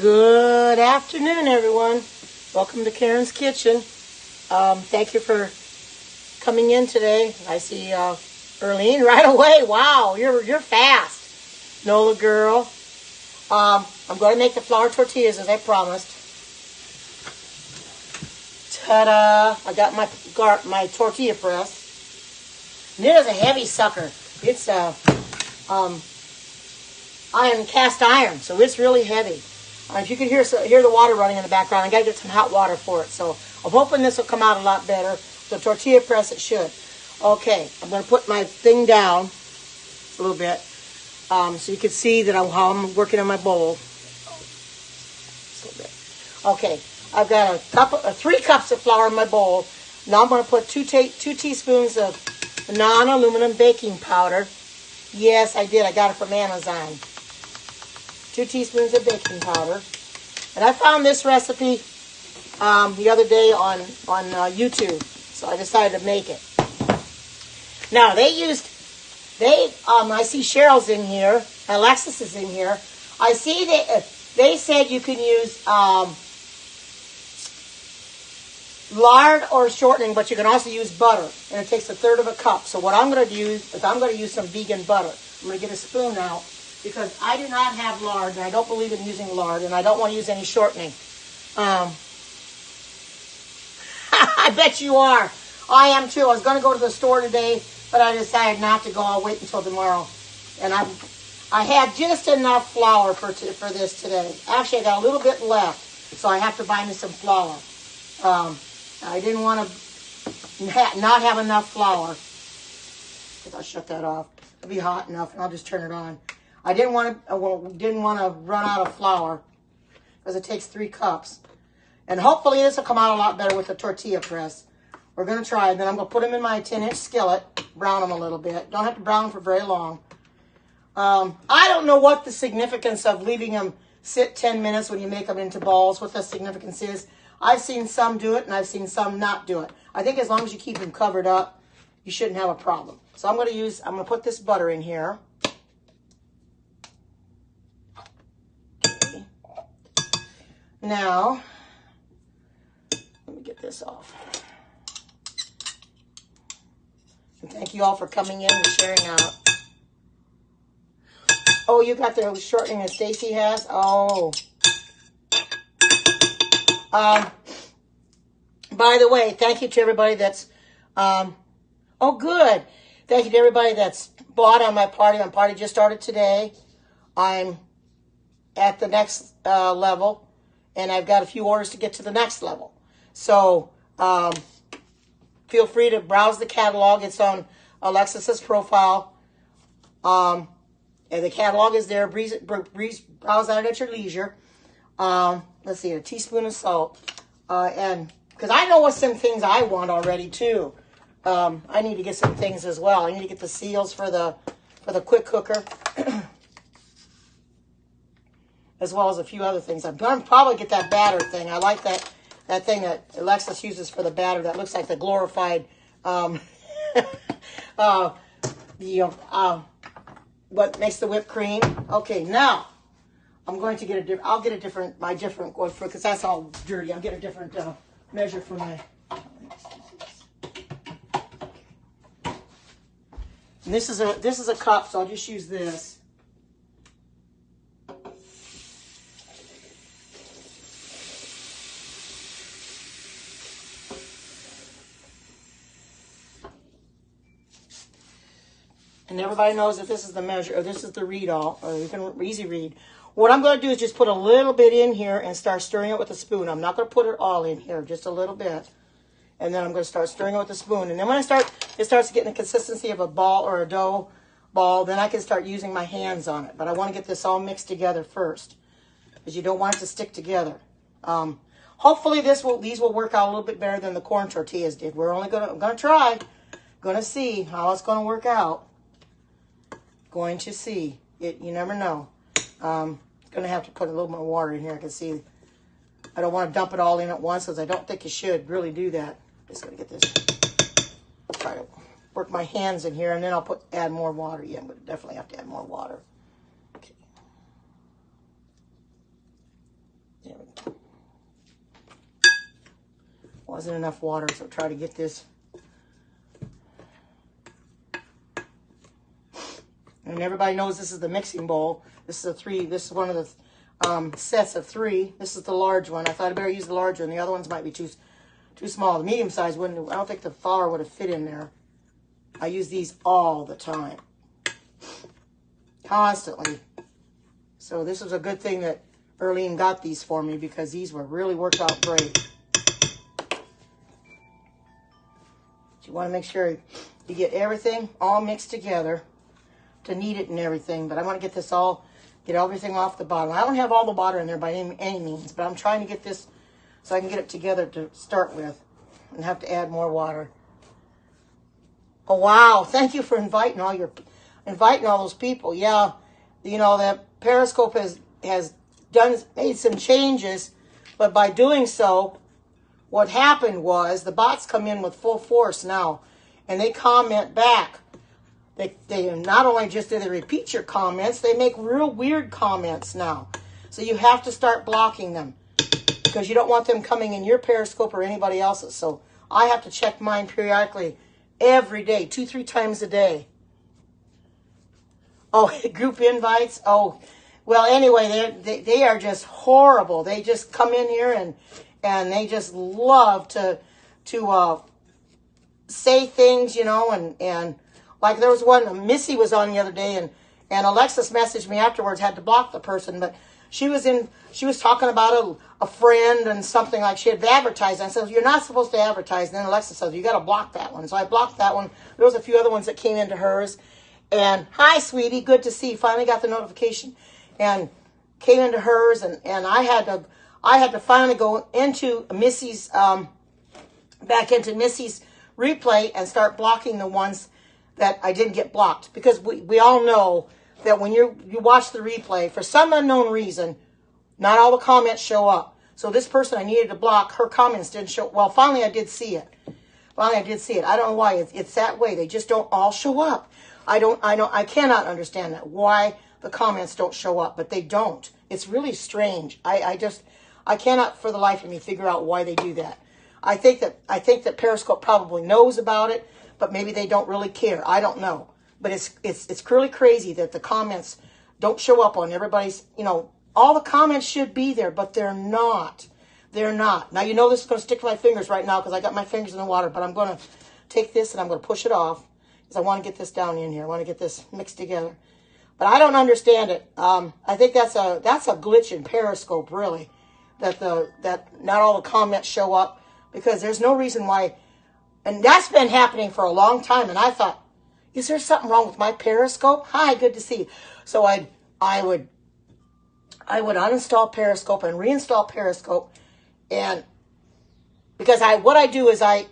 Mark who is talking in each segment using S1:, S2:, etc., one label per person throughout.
S1: Good afternoon, everyone. Welcome to Karen's Kitchen. Thank you for coming in today. I see Erlene right away. Wow, you're fast, Nola girl. I'm going to make the flour tortillas as I promised. Ta-da! I got my tortilla press. And it is a heavy sucker. It's cast iron, so it's really heavy. If you can hear the water running in the background, I got to get some hot water for it. So I'm hoping this will come out a lot better. The tortilla press, it should. Okay, I'm going to put my thing down a little bit so you can see that how I'm working on my bowl. Just a little bit. Okay, I've got 3 cups of flour in my bowl. Now I'm going to put 2 teaspoons of non-aluminum baking powder. Yes, I did. I got it from Amazon. 2 teaspoons of baking powder. And I found this recipe the other day on YouTube. So I decided to make it. Now, I see Cheryl's in here. Alexis is in here. I see that they said you can use lard or shortening, but you can also use butter. And it takes 1/3 of a cup. So what I'm going to use is I'm going to use some vegan butter. I'm going to get a spoon out, because I do not have lard, and I don't believe in using lard, and I don't want to use any shortening. I bet you are. I am too. I was going to go to the store today, but I decided not to go. I'll wait until tomorrow. And I had just enough flour for this today. Actually, I got a little bit left, so I have to buy me some flour. I didn't want to not have enough flour. I'll shut that off. It'll be hot enough, and I'll just turn it on. I didn't want to run out of flour, because it takes 3 cups. And hopefully this will come out a lot better with the tortilla press. We're going to try it. Then I'm going to put them in my 10-inch skillet, brown them a little bit. Don't have to brown them for very long. I don't know what the significance of leaving them sit 10 minutes when you make them into balls, what the significance is. I've seen some do it, and I've seen some not do it. I think as long as you keep them covered up, you shouldn't have a problem. So I'm going to put this butter in here. Now, let me get this off. And thank you all for coming in and sharing out. Oh, you got the shortening that Stacy has? Oh. By the way, thank you to everybody that's, oh, good. Thank you to everybody that's bought on my party. My party just started today. I'm at the next level. And I've got a few orders to get to the next level. So feel free to browse the catalog. It's on Alexis's profile. And the catalog is there. Browse out at your leisure. Let's see, a teaspoon of salt. And because I know what some things I want already too. I need to get some things as well. I need to get the seals for the quick cooker. As well as a few other things. I'm going to probably get that batter thing. I like that thing that Alexis uses for the batter that looks like the glorified, what makes the whipped cream. Okay, now I'm going to get I'll get my different, because that's all dirty. I'll get a different measure for my, and this is a cup, so I'll just use this. And everybody knows that this is the measure, or this is the read all, or you can easy read. What I'm going to do is just put a little bit in here and start stirring it with a spoon. I'm not going to put it all in here, just a little bit. And then I'm going to start stirring it with a spoon. And then when it starts getting the consistency of a ball or a dough ball, then I can start using my hands on it. But I want to get this all mixed together first, because you don't want it to stick together. Hopefully these will work out a little bit better than the corn tortillas did. I'm going to try. Going to see how it's going to work out. Going to see it. You never know. Going to have to put a little more water in here. I can see. I don't want to dump it all in at once, because I don't think you should really do that. Just going to get this. I'll try to work my hands in here, and then I'll add more water. Yeah, I'm going to definitely have to add more water. Okay. Wasn't enough water, so try to get this. And everybody knows this is the mixing bowl. This is one of the sets of 3. This is the large one. I thought I better use the larger one. The other ones might be too small. The medium size wouldn't. I don't think the flour would have fit in there. I use these all the time, constantly. So this was a good thing that Erlene got these for me, because these were really worked out great. You want to make sure you get everything all mixed together to knead it and everything. But I want to get this get everything off the bottom. I don't have all the water in there by any means, but I'm trying to get this so I can get it together to start with and have to add more water. Oh, wow. Thank you for inviting all those people. Yeah, you know, that Periscope has made some changes, but by doing so, what happened was the bots come in with full force now, and they comment back. They not only just do they repeat your comments, they make real weird comments now. So you have to start blocking them, because you don't want them coming in your Periscope or anybody else's. So I have to check mine periodically every day, 2-3 times a day. Oh, group invites. Oh, well, anyway, they are just horrible. They just come in here and they just love to say things, you know, and like there was one, Missy was on the other day, and Alexis messaged me afterwards, had to block the person, but she was talking about a friend and something like she had advertised. I said, you're not supposed to advertise. And then Alexis says, you got to block that one. So I blocked that one. There was a few other ones that came into hers. And hi, sweetie, good to see you. Finally got the notification and came into hers, and I had to finally go into Missy's back into Missy's replay and start blocking the ones that I didn't get blocked, because we all know that when you watch the replay, for some unknown reason, not all the comments show up. So this person I needed to block, her comments didn't show. Well, finally I did see it. I don't know why it's that way. They just don't all show up. I cannot understand that, why the comments don't show up, but they don't. It's really strange. I cannot for the life of me figure out why they do that. I think that Periscope probably knows about it, but maybe they don't really care. I don't know. But it's really crazy that the comments don't show up on everybody's, you know, all the comments should be there, but they're not. They're not. Now, you know this is going to stick to my fingers right now because I got my fingers in the water, but I'm going to take this and I'm going to push it off because I want to get this down in here. I want to get this mixed together. But I don't understand it. I think that's a glitch in Periscope, really, that not all the comments show up, because there's no reason why. And that's been happening for a long time. And I thought, is there something wrong with my Periscope? Hi, good to see you. So I would uninstall Periscope and reinstall Periscope, and because what I do is I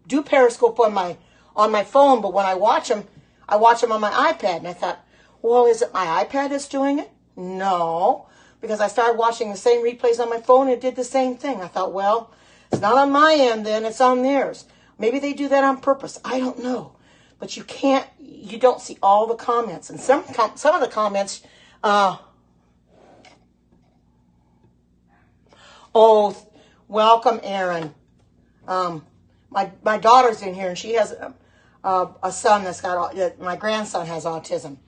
S1: do Periscope on my phone, but when I watch them on my iPad. And I thought, well, is it my iPad that's doing it? No, because I started watching the same replays on my phone and it did the same thing. I thought, well, it's not on my end then, it's on theirs. Maybe they do that on purpose. I don't know. But you don't see all the comments. And some of the comments, oh, welcome, Aaron. My daughter's in here, and she has a son my grandson has autism.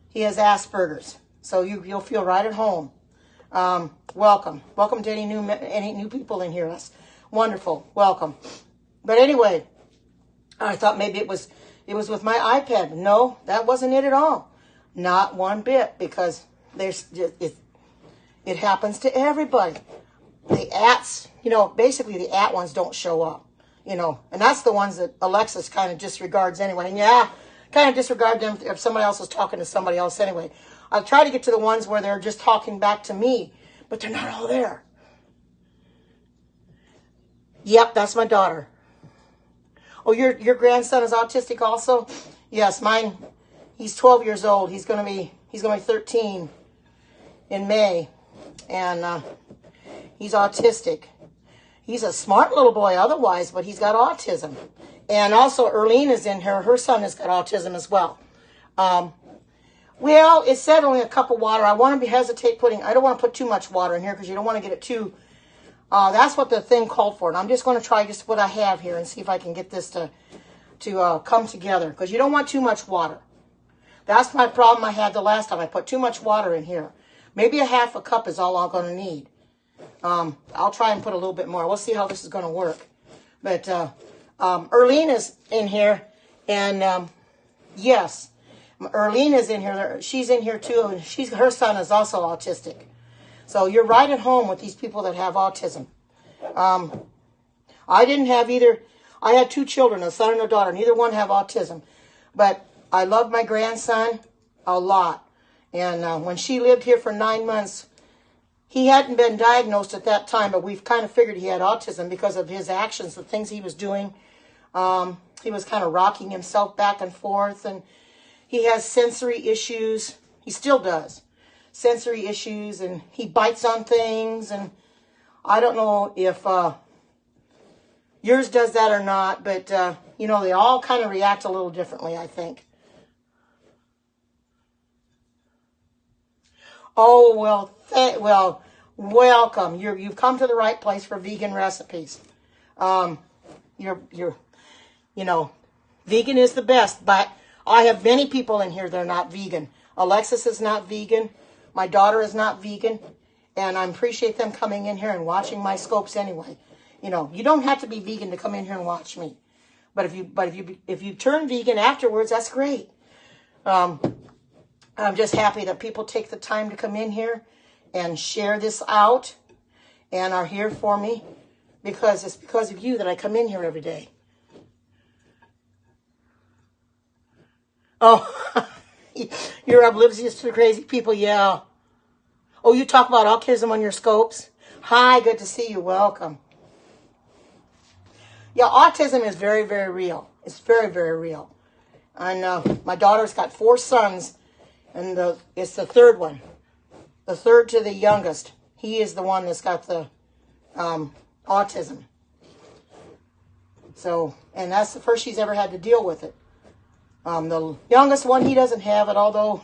S1: He has Asperger's. So you'll feel right at home. Welcome to any new people in here. That's wonderful. Welcome. But anyway, I thought maybe it was with my iPad. No, that wasn't it at all. Not one bit, because it happens to everybody. The ats, basically the at ones don't show up, and that's the ones that Alexis kind of disregards anyway. And yeah, kind of disregard them if somebody else is talking to somebody else anyway. I'll try to get to the ones where they're just talking back to me, but they're not all there. Yep, that's my daughter. Oh, your grandson is autistic also? Yes, mine. He's 12 years old. He's gonna be 13 in May, and he's autistic. He's a smart little boy otherwise, but he's got autism. And also, Erlene is in here. Her son has got autism as well. Well, it said only a cup of water. I want to hesitate I don't want to put too much water in here because you don't want to get it too That's what the thing called for. And I'm just going to try just what I have here and see if I can get this to come together. Because you don't want too much water. That's my problem I had the last time. I put too much water in here. Maybe a half a cup is all I'm going to need. I'll try and put a little bit more. We'll see how this is going to work. But Erlene is in here. And yes, Erlene is in here. She's in here too. And her son is also autistic. So you're right at home with these people that have autism. I didn't have either. I had 2 children, a son and a daughter. Neither one have autism. But I love my grandson a lot. And when she lived here for 9 months, he hadn't been diagnosed at that time, but we've kind of figured he had autism because of his actions, the things he was doing. He was kind of rocking himself back and forth, and he has sensory issues. He still does. Sensory issues, and he bites on things, and I don't know if yours does that or not, but, you know, they all kind of react a little differently, I think. Oh, well, welcome. You've come to the right place for vegan recipes. You know, vegan is the best, but I have many people in here that are not vegan. Alexis is not vegan. My daughter is not vegan, and I appreciate them coming in here and watching my scopes anyway. You know, you don't have to be vegan to come in here and watch me, but if you turn vegan afterwards, that's great. I'm just happy that people take the time to come in here and share this out and are here for me, because it's because of you that I come in here every day. Oh, you're oblivious to the crazy people, yeah. Oh, you talk about autism on your scopes? Hi, good to see you. Welcome. Yeah, autism is very, very real. It's very, very real. And my daughter's got 4 sons, and it's the third one. The third to the youngest. He is the one that's got the autism. So, and that's the first she's ever had to deal with it. The youngest one, he doesn't have it, although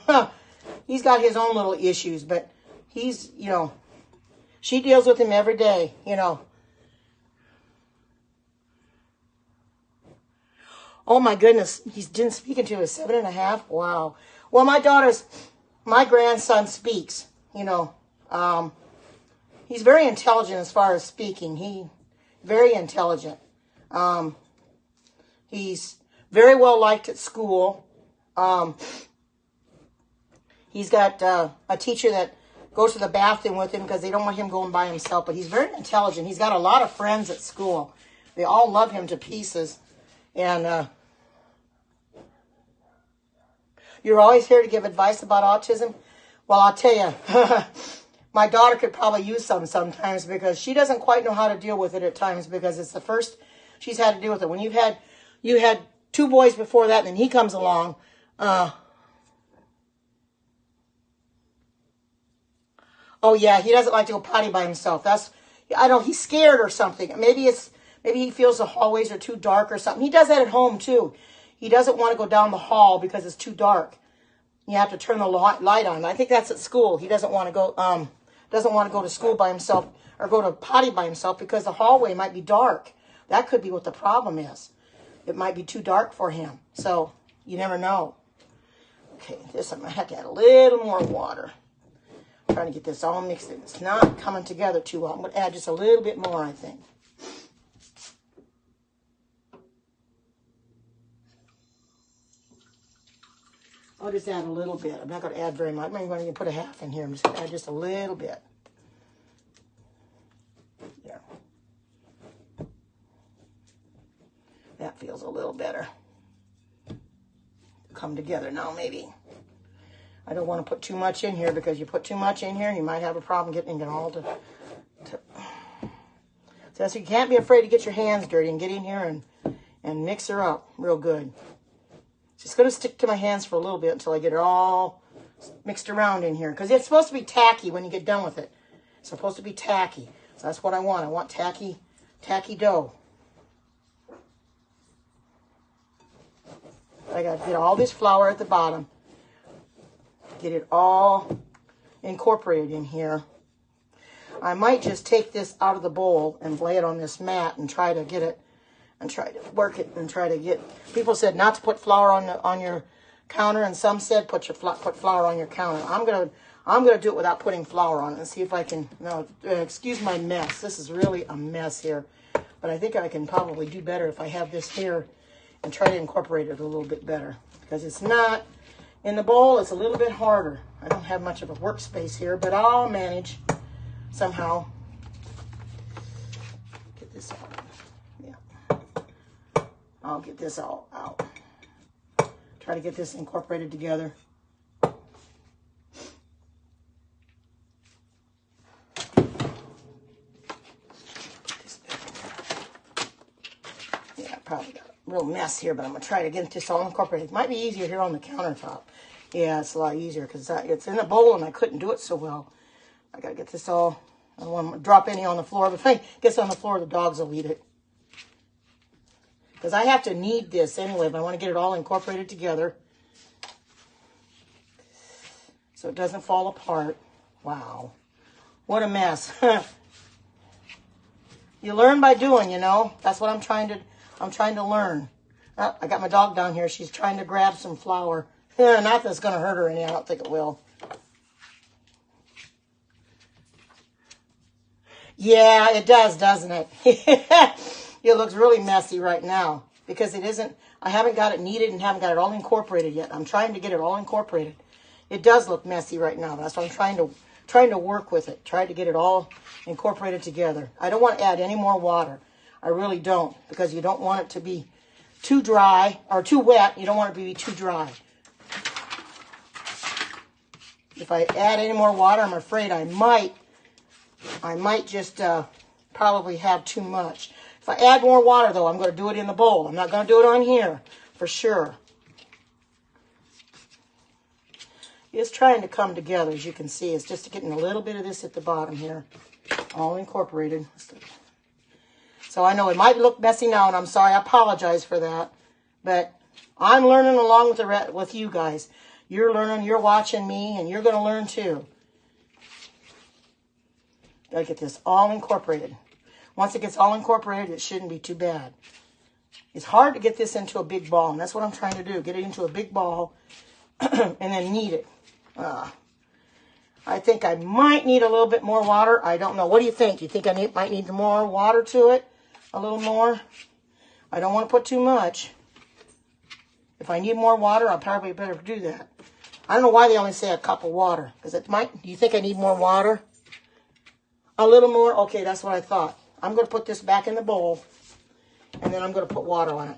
S1: he's got his own little issues, but he's, you know, she deals with him every day, you know. Oh my goodness, he's been speaking to his 7.5. Wow. Well, my grandson speaks, you know. He's very intelligent as far as speaking. Very intelligent. He's very well liked at school. He's got a teacher that goes to the bathroom with him because they don't want him going by himself. But he's very intelligent. He's got a lot of friends at school. They all love him to pieces. And you're always here to give advice about autism? Well, I'll tell you, my daughter could probably use some sometimes, because she doesn't quite know how to deal with it at times, because it's the first she's had to deal with it. When you had 2 boys before that, and then he comes along. Oh yeah, he doesn't like to go potty by himself. I don't know, he's scared or something. Maybe he feels the hallways are too dark or something. He does that at home too. He doesn't want to go down the hall because it's too dark. You have to turn the light on. I think that's at school. He doesn't want to go to school by himself or go to potty by himself because the hallway might be dark. That could be what the problem is. It might be too dark for him. So you never know. Okay, I'm going to have to add a little more water. I'm trying to get this all mixed in. It's not coming together too well. I'm going to add just a little bit more, I think. I'll just add a little bit. I'm not going to add very much. I'm not going to put a half in here. I'm just going to add just a little bit. There. That feels a little better. Come together now, maybe. I don't want to put too much in here, because you put too much in here and you might have a problem getting it all to so you can't be afraid to get your hands dirty and get in here and mix her up real good. Just going to stick to my hands for a little bit until I get it all mixed around in here. Because it's supposed to be tacky when you get done with it. It's supposed to be tacky. So that's what I want. I want tacky dough. I got to get all this flour at the bottom. Get it all incorporated in here. I might just take this out of the bowl and lay it on this mat and try to get it, and try to work it and try to get. People said not to put flour on your counter, and some said put flour on your counter. I'm gonna do it without putting flour on it and see if I can. No, excuse my mess. This is really a mess here, but I think I can probably do better if I have this here and try to incorporate it a little bit better, because it's not in the bowl. It's a little bit harder. I don't have much of a workspace here, but I'll manage somehow. Get this out. Yeah, I'll get this all out. Try to get this incorporated together. Yeah, I probably got a real mess here, but I'm gonna try to get this all incorporated. It might be easier here on the countertop. Yeah, it's a lot easier because it's in the bowl and I couldn't do it so well. I gotta get this all. I don't want to drop any on the floor, but if it gets on the floor, the dogs will eat it. Because I have to knead this anyway, but I want to get it all incorporated together so it doesn't fall apart. Wow, what a mess. You learn by doing, you know. That's what I'm trying to learn. I got my dog down here. She's trying to grab some flour. Not that it's going to hurt her any. I don't think it will. Yeah, it does, doesn't it? It looks really messy right now because it isn't. I haven't got it kneaded and haven't got it all incorporated yet. I'm trying to get it all incorporated. It does look messy right now. That's why I'm trying to work with it. Try to get it all incorporated together. I don't want to add any more water. I really don't, because you don't want it to be too dry or too wet. You don't want it to be too dry. If I add any more water, I'm afraid I might just probably have too much. If I add more water, though, I'm going to do it in the bowl. I'm not going to do it on here, for sure. It's trying to come together, as you can see. It's just getting a little bit of this at the bottom here, all incorporated. So I know it might look messy now, and I'm sorry. I apologize for that. But I'm learning along with you guys. You're learning, you're watching me, and you're going to learn too. Gotta get this all incorporated. Once it gets all incorporated, it shouldn't be too bad. It's hard to get this into a big ball, and that's what I'm trying to do. Get it into a big ball and then knead it. I think I might need a little bit more water. I don't know. What do you think? Do you think I might need more water to it? A little more? I don't want to put too much. If I need more water, I'll probably better do that. I don't know why they only say a cup of water. Because it might. Do you think I need more water? A little more? Okay, that's what I thought. I'm going to put this back in the bowl. And then I'm going to put water on it.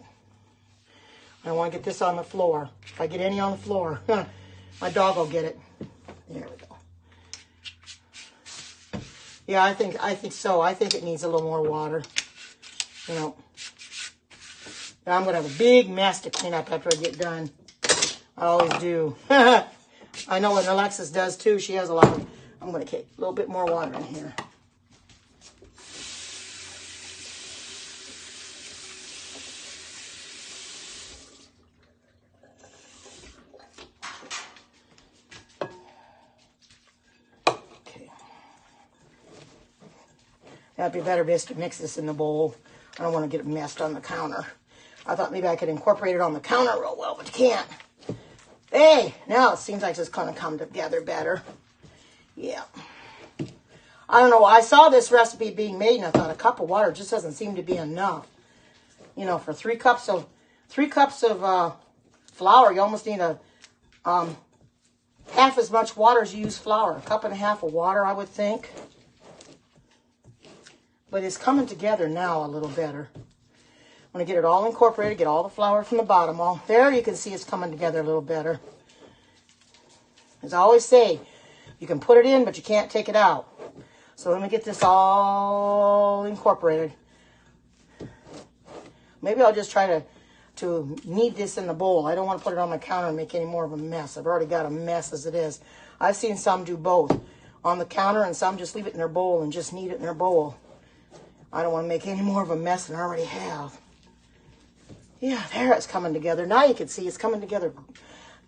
S1: I want to get this on the floor. If I get any on the floor, my dog will get it. There we go. Yeah, I think so. I think it needs a little more water. You know. I'm going to have a big mess to clean up after I get done. I always do. I know what Alexis does too. She has a lot of... I'm going to take a little bit more water in here. Okay. That'd be better just to mix this in the bowl. I don't want to get it messed on the counter. I thought maybe I could incorporate it on the counter real well, but you can't. Hey, now it seems like it's going to come together better. Yeah. I don't know. I saw this recipe being made, and I thought a cup of water just doesn't seem to be enough. You know, for 3 cups of flour, you almost need a half as much water as you use flour. 1.5 cups of water, I would think. But it's coming together now a little better. I'm going to get it all incorporated, get all the flour from the bottom. All there, you can see it's coming together a little better. As I always say, you can put it in, but you can't take it out. So let me get this all incorporated. Maybe I'll just try to knead this in the bowl. I don't want to put it on my counter and make any more of a mess. I've already got a mess as it is. I've seen some do both on the counter, and some just leave it in their bowl and just knead it in their bowl. I don't want to make any more of a mess than I already have. Yeah, there it's coming together. Now you can see it's coming together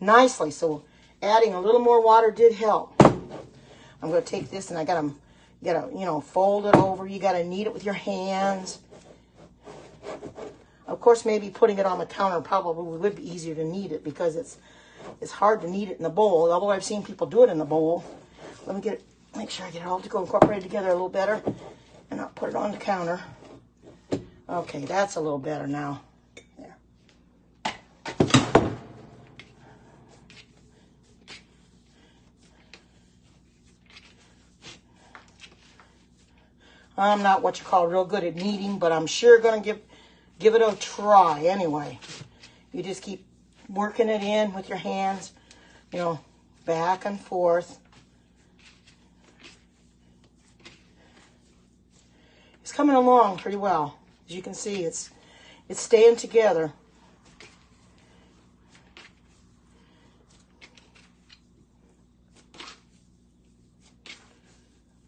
S1: nicely. So adding a little more water did help. I'm going to take this, and I got to You gotta, you know, fold it over. You gotta knead it with your hands. Of course, maybe putting it on the counter probably would be easier to knead it because it's hard to knead it in the bowl. Although I've seen people do it in the bowl. Let me get it, make sure I get it all to go incorporated together a little better, and I'll put it on the counter. Okay, that's a little better now. There. I'm not what you call real good at kneading, but I'm sure gonna give it a try anyway. You just keep working it in with your hands, you know, back and forth. It's coming along pretty well. As you can see, it's staying together.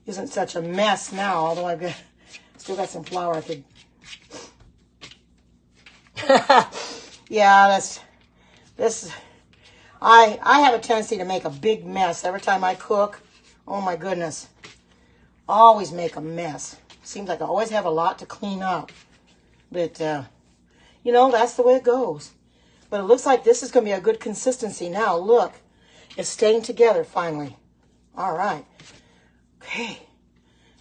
S1: Isn't such a mess now, although I've still got some flour I could. Yeah, I have a tendency to make a big mess every time I cook. Oh my goodness. Always make a mess. Seems like I always have a lot to clean up. But, you know, that's the way it goes. But it looks like this is going to be a good consistency now. Look, it's staying together finally. All right. Okay,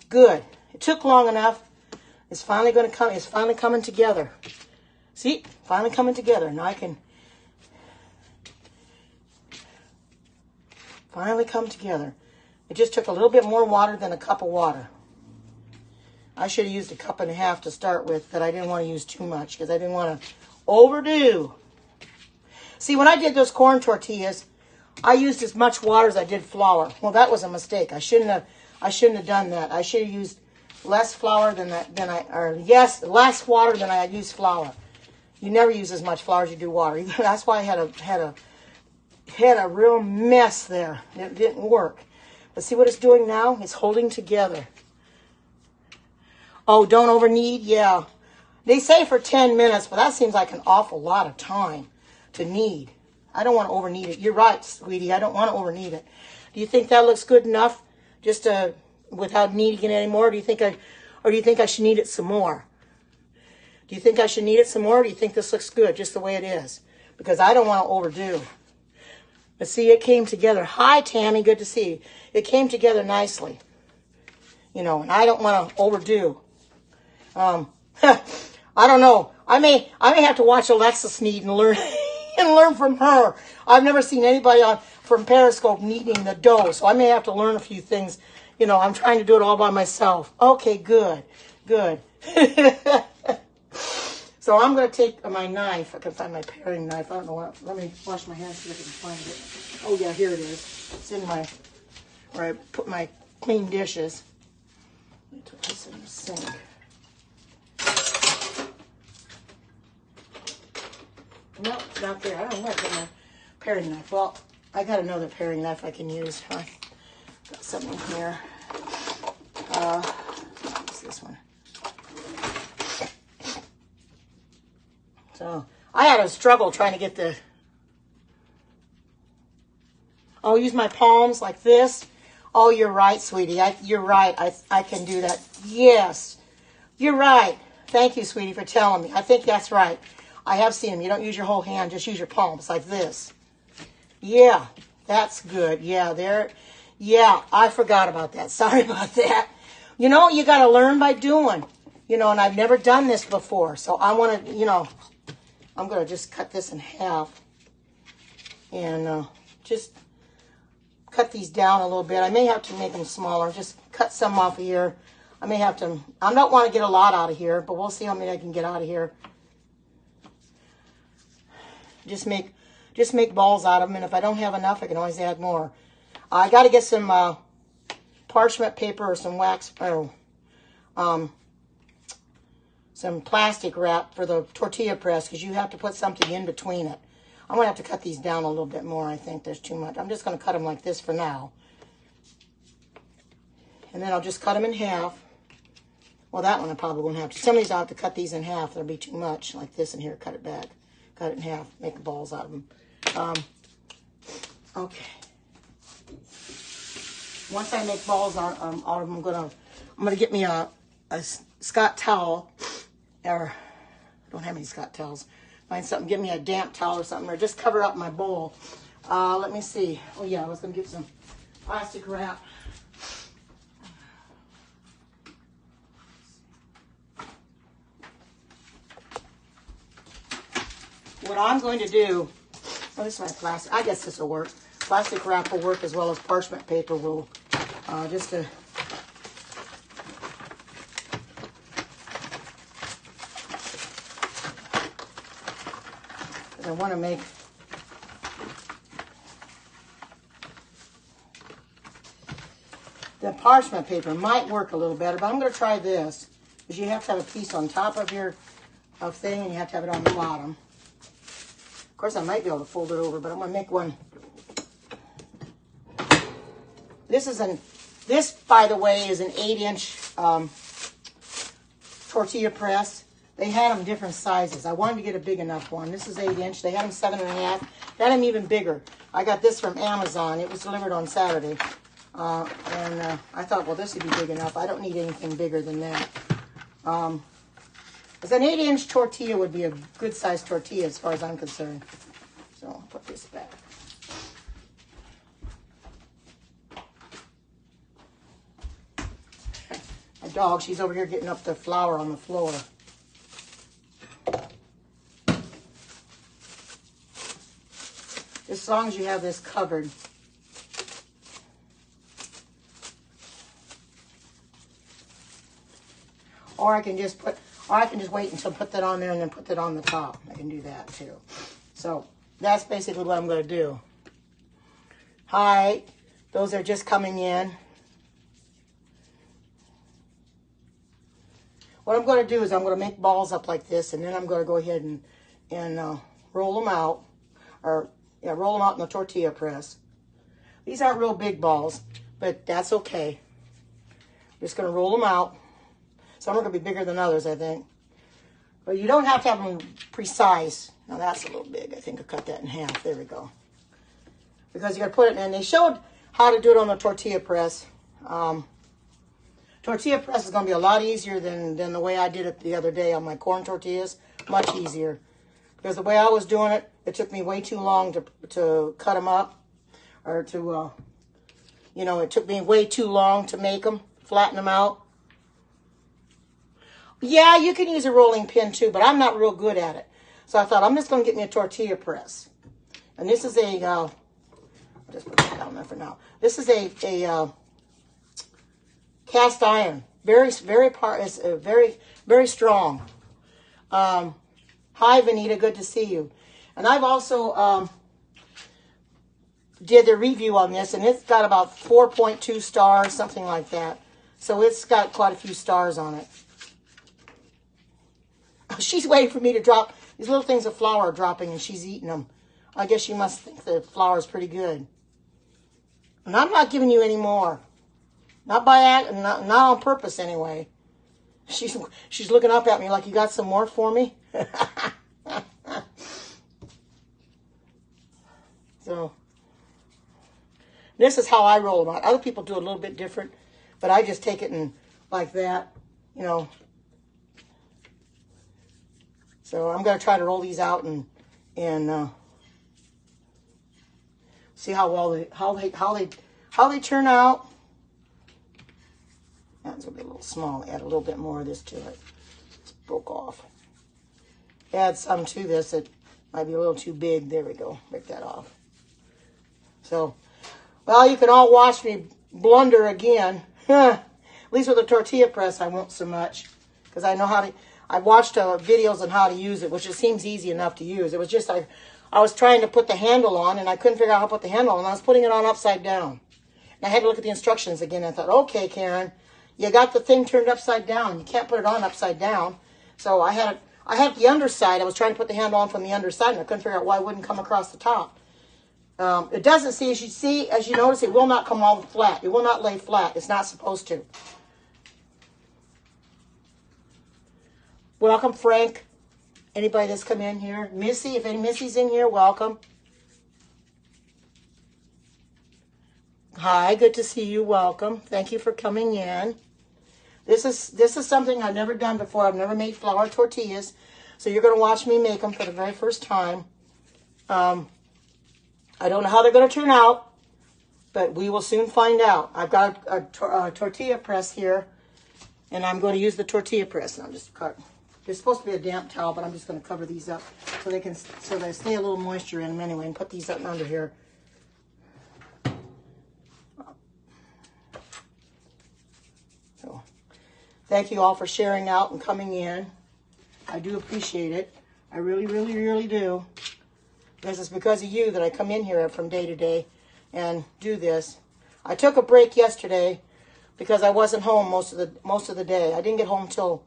S1: good. It took long enough. It's finally going to come. It's finally coming together. See, finally coming together. Now I can finally come together. It just took a little bit more water than a cup of water. I should have used a cup and a half to start with, but I didn't want to use too much because I didn't want to overdo. See, when I did those corn tortillas, I used as much water as I did flour. Well, that was a mistake. I shouldn't have done that. I should have used less flour less water than I used flour. You never use as much flour as you do water. That's why I had a real mess there. It didn't work. But see what it's doing now? It's holding together. Oh, don't over knead? Yeah. They say for 10 minutes, but that seems like an awful lot of time to knead. I don't want to over knead it. You're right, sweetie. I don't want to over knead it. Do you think that looks good enough just without kneading it anymore? Or do you think I should knead it some more? Do you think I should knead it some more? Or do you think this looks good just the way it is? Because I don't want to overdo. But see, it came together. Hi, Tammy. Good to see you. It came together nicely. You know, and I don't want to overdo. I don't know. I may have to watch Alexis knead and learn and learn from her. I've never seen anybody from Periscope kneading the dough, so I may have to learn a few things. You know, I'm trying to do it all by myself. Okay, good. So I'm going to take my knife. I can find my paring knife. I don't know what. Let me wash my hands so I can find it. Oh, yeah, here it is. It's in where I put my clean dishes. Let me put this in the sink. No, it's not there. I don't know where I put my paring knife. Well, I got another paring knife I can use. Got something here. What's this one? So, I had a struggle trying to get the... Oh, use my palms like this. Oh, you're right, sweetie. You're right. I can do that. Yes. You're right. Thank you, sweetie, for telling me. I think that's right. I have seen them. You don't use your whole hand. Just use your palms like this. Yeah, that's good. Yeah, there. Yeah, I forgot about that. Sorry about that. You know, you got to learn by doing. You know, and I've never done this before. So I want to, you know, I'm going to just cut this in half. And just cut these down a little bit. I may have to make them smaller. Just cut some off of here. I may have to, I don't want to get a lot out of here, but we'll see how many I can get out of here. Just make balls out of them, and if I don't have enough, I can always add more. I got to get some parchment paper or some wax, or some plastic wrap for the tortilla press, because you have to put something in between it. I'm going to have to cut these down a little bit more. I think there's too much. I'm just going to cut them like this for now. And then I'll just cut them in half. Well, that one I probably won't have to. Some of these I'll have to cut these in half. That'll be too much. Like this in here, cut it back. Cut it in half, make the balls out of them. Okay. once I make balls out of them, I'm gonna get me a Scott towel, or I don't have any Scott towels. Find something, get me a damp towel or something, or just cover up my bowl. Let me see. Oh yeah, I was gonna get some plastic wrap. What I'm going to do, oh, this is my plastic, I guess this will work. Plastic wrap will work as well as parchment paper will, just to, I want to make, the parchment paper might work a little better, but I'm going to try this, because you have to have a piece on top of your thing, and you have to have it on the bottom. Of course, I might be able to fold it over, but I'm going to make one. This, by the way, is an 8-inch tortilla press. They had them different sizes. I wanted to get a big enough one. This is 8-inch. They had them 7.5. They had them even bigger. I got this from Amazon. It was delivered on Saturday. And I thought, well, this would be big enough. I don't need anything bigger than that. Because an 8-inch tortilla would be a good sized tortilla as far as I'm concerned. So I'll put this back. My dog, she's over here getting up the flour on the floor. As long as you have this covered. Or I can just wait until put that on there and then put that on the top. I can do that too. So that's basically what I'm going to do. Hi, those are just coming in. What I'm going to do is I'm going to make balls up like this, and then I'm going to go ahead and roll them out, or yeah, roll them out in the tortilla press. These aren't real big balls, but that's okay. I'm just going to roll them out. Some are going to be bigger than others, I think. But you don't have to have them precise. Now that's a little big. I think I'll cut that in half. There we go. Because you got to put it in. And they showed how to do it on the tortilla press. Tortilla press is going to be a lot easier than the way I did it the other day on my corn tortillas. Much easier. Because the way I was doing it, it took me way too long to cut them up. Or to, you know, it took me way too long to make them, flatten them out. Yeah, you can use a rolling pin too, but I'm not real good at it. So I thought, I'm just going to get me a tortilla press. And this is a, I'll just put that down there for now. This is a cast iron. Very strong. Hi, Vanita, good to see you. And I've also did the review on this, and it's got about 4.2 stars, something like that. So it's got quite a few stars on it. She's waiting for me to drop. These little things of flour are dropping, and she's eating them. I guess she must think the flour is pretty good. And I'm not giving you any more. Not on purpose, anyway. She's looking up at me like, you got some more for me? So, this is how I roll them out. Other people do it a little bit different, but I just take it and like that, you know. So I'm going to try to roll these out and see how well how they turn out. That's going to be a little small. Add a little bit more of this to it. It's broke off. Add some to this. It might be a little too big. There we go. Break that off. So, well, you can all watch me blunder again. At least with a tortilla press, I won't so much because I know how to. I watched videos on how to use it, which it seems easy enough to use. It was just I was trying to put the handle on, and I couldn't figure out how to put the handle on. I was putting it on upside down. And I had to look at the instructions again. I thought, okay, Karen, you got the thing turned upside down. You can't put it on upside down. So I had the underside. I was trying to put the handle on from the underside, and I couldn't figure out why it wouldn't come across the top. It doesn't see, as you notice, it will not come all flat. It will not lay flat. It's not supposed to. Welcome, Frank. Anybody that's come in here. Missy, if any Missy's in here, welcome. Hi, good to see you. Welcome. Thank you for coming in. This is something I've never done before. I've never made flour tortillas. So you're going to watch me make them for the very first time. I don't know how they're going to turn out, but we will soon find out. I've got a tortilla press here, and I'm going to use the tortilla press. And I'm just cut. There's supposed to be a damp towel, but I'm just going to cover these up so they stay a little moisture in them anyway, and put these up under here. So, thank you all for sharing out and coming in. I do appreciate it. I really, really, really do. Because it's because of you that I come in here from day to day and do this. I took a break yesterday because I wasn't home most of the day. I didn't get home till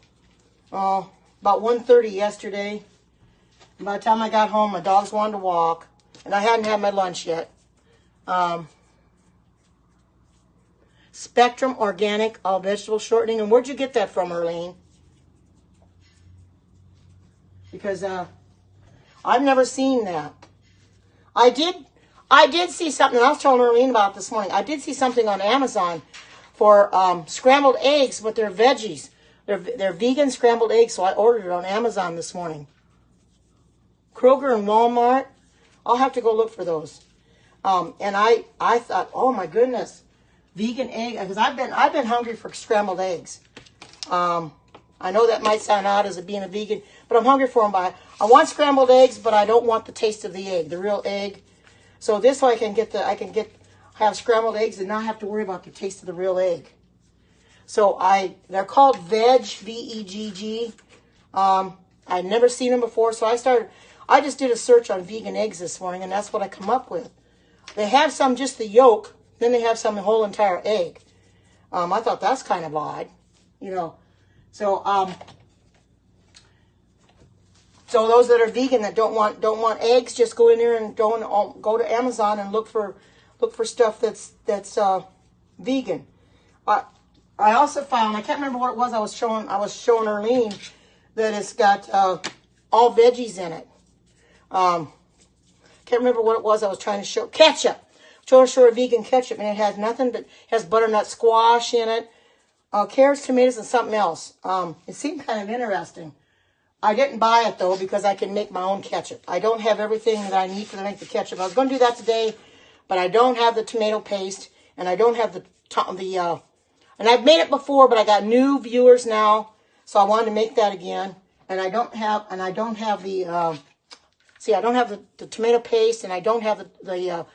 S1: about 1:30 yesterday. And by the time I got home, my dogs wanted to walk, and I hadn't had my lunch yet. Spectrum Organic All Vegetable Shortening. And where'd you get that from, Erlene? Because I've never seen that. I did see something, I was telling Erlene about it this morning. I did see something on Amazon for scrambled eggs, but they're veggies. They're vegan scrambled eggs, so I ordered it on Amazon this morning. Kroger and Walmart. I'll have to go look for those. And I thought, oh my goodness, vegan egg, because I've been hungry for scrambled eggs. I know that might sound odd as being a vegan, but I'm hungry for them. I want scrambled eggs, but I don't want the taste of the egg, the real egg. So this way I can have scrambled eggs and not have to worry about the taste of the real egg. So they're called Veg, V-E-G-G. I'd never seen them before, so I just did a search on vegan eggs this morning, and that's what I come up with. They have some just the yolk, then they have some the whole entire egg. I thought that's kind of odd, you know. So so those that are vegan that don't want eggs, just go in there and go to Amazon and look for stuff that's vegan. I also found, I can't remember what it was I was showing Erlene, that it's got all veggies in it. Can't remember what it was I was trying to show. Ketchup. Showing her a vegan ketchup, and it has nothing but has butternut squash in it. Carrots, tomatoes, and something else. It seemed kind of interesting. I didn't buy it, though, because I can make my own ketchup. I don't have everything that I need to make the ketchup. I was going to do that today, but I don't have the tomato paste, and I don't have and I've made it before, but I got new viewers now, so I wanted to make that again. And I don't have the, I don't have the tomato paste, and I don't have the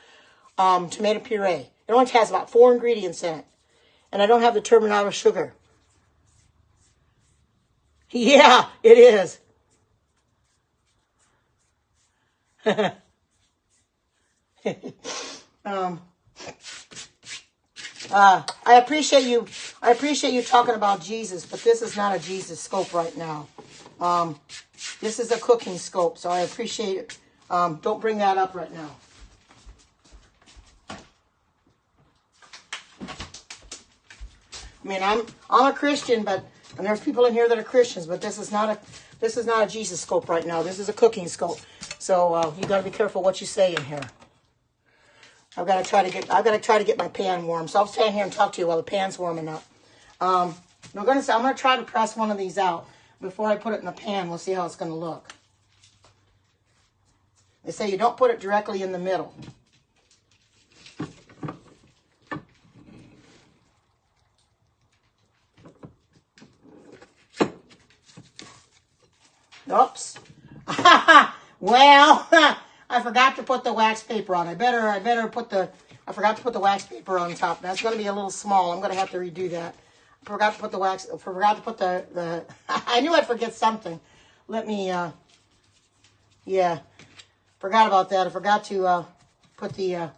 S1: tomato puree. It only has about 4 ingredients in it. And I don't have the turbinado sugar. Yeah, it is. I appreciate you talking about Jesus, but this is not a Jesus scope right now. This is a cooking scope, so I appreciate it. Don't bring that up right now. I mean, I'm a Christian, and there's people in here that are Christians, but this is not a Jesus scope right now. This is a cooking scope. So you got to be careful what you say in here. I've got to try to get my pan warm. So I'll stand here and talk to you while the pan's warming up. I'm going to try to press one of these out before I put it in the pan. We'll see how it's going to look. They say you don't put it directly in the middle. Oops. Well, I forgot to put the wax paper on. I forgot to put the wax paper on top. That's going to be a little small. I'm going to have to redo that. I forgot to put the I knew I'd forget something. Let me, yeah. Forgot about that. I forgot to put the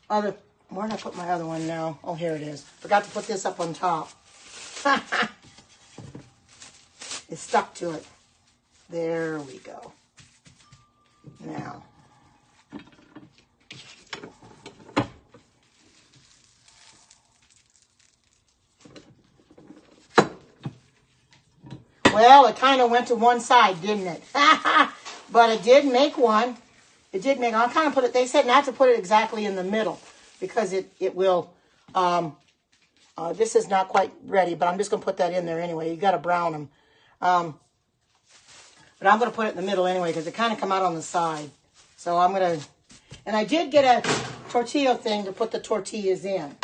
S1: other, where did I put my other one now? Oh, here it is. Forgot to put this up on top. It stuck to it. There we go. Now. Well, it kind of went to one side, didn't it? But it did make one. It did make, I'll kind of put it, they said not to put it exactly in the middle because it will This is not quite ready, but I'm just going to put that in there anyway. You got to brown them. But I'm going to put it in the middle anyway because it kind of come out on the side. So I'm going to, and I did get a tortilla thing to put the tortillas in.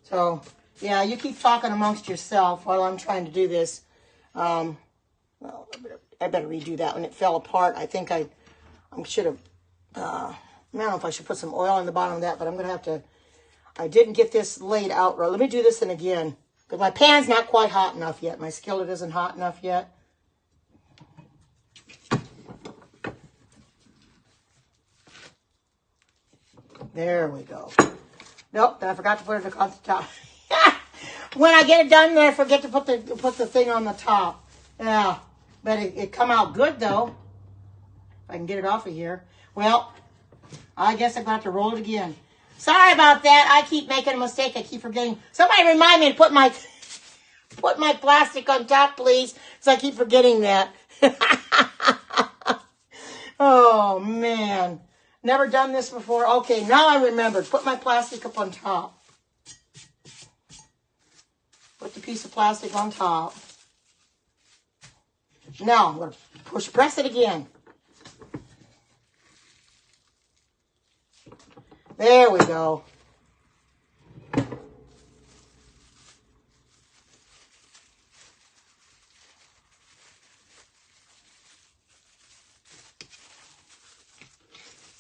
S1: So yeah, you keep talking amongst yourself while I'm trying to do this. Well, I better redo that when it fell apart. I think I should have, I don't know if I should put some oil in the bottom of that, but I'm going to have to, I didn't get this laid out right. Let me do this in again. Because my pan's not quite hot enough yet. My skillet isn't hot enough yet. There we go. Nope, then I forgot to put it on the top. When I get it done, then I forget to put the thing on the top. Yeah, but it come out good though. If I can get it off of here. Well, I guess I'm going to have to roll it again. Sorry about that. I keep making a mistake. I keep forgetting. Somebody remind me to put my plastic on top, please. Because I keep forgetting that. Oh, man. Never done this before. Okay, now I remembered. Put my plastic up on top. Put the piece of plastic on top. Now I'm going to press it again. There we go.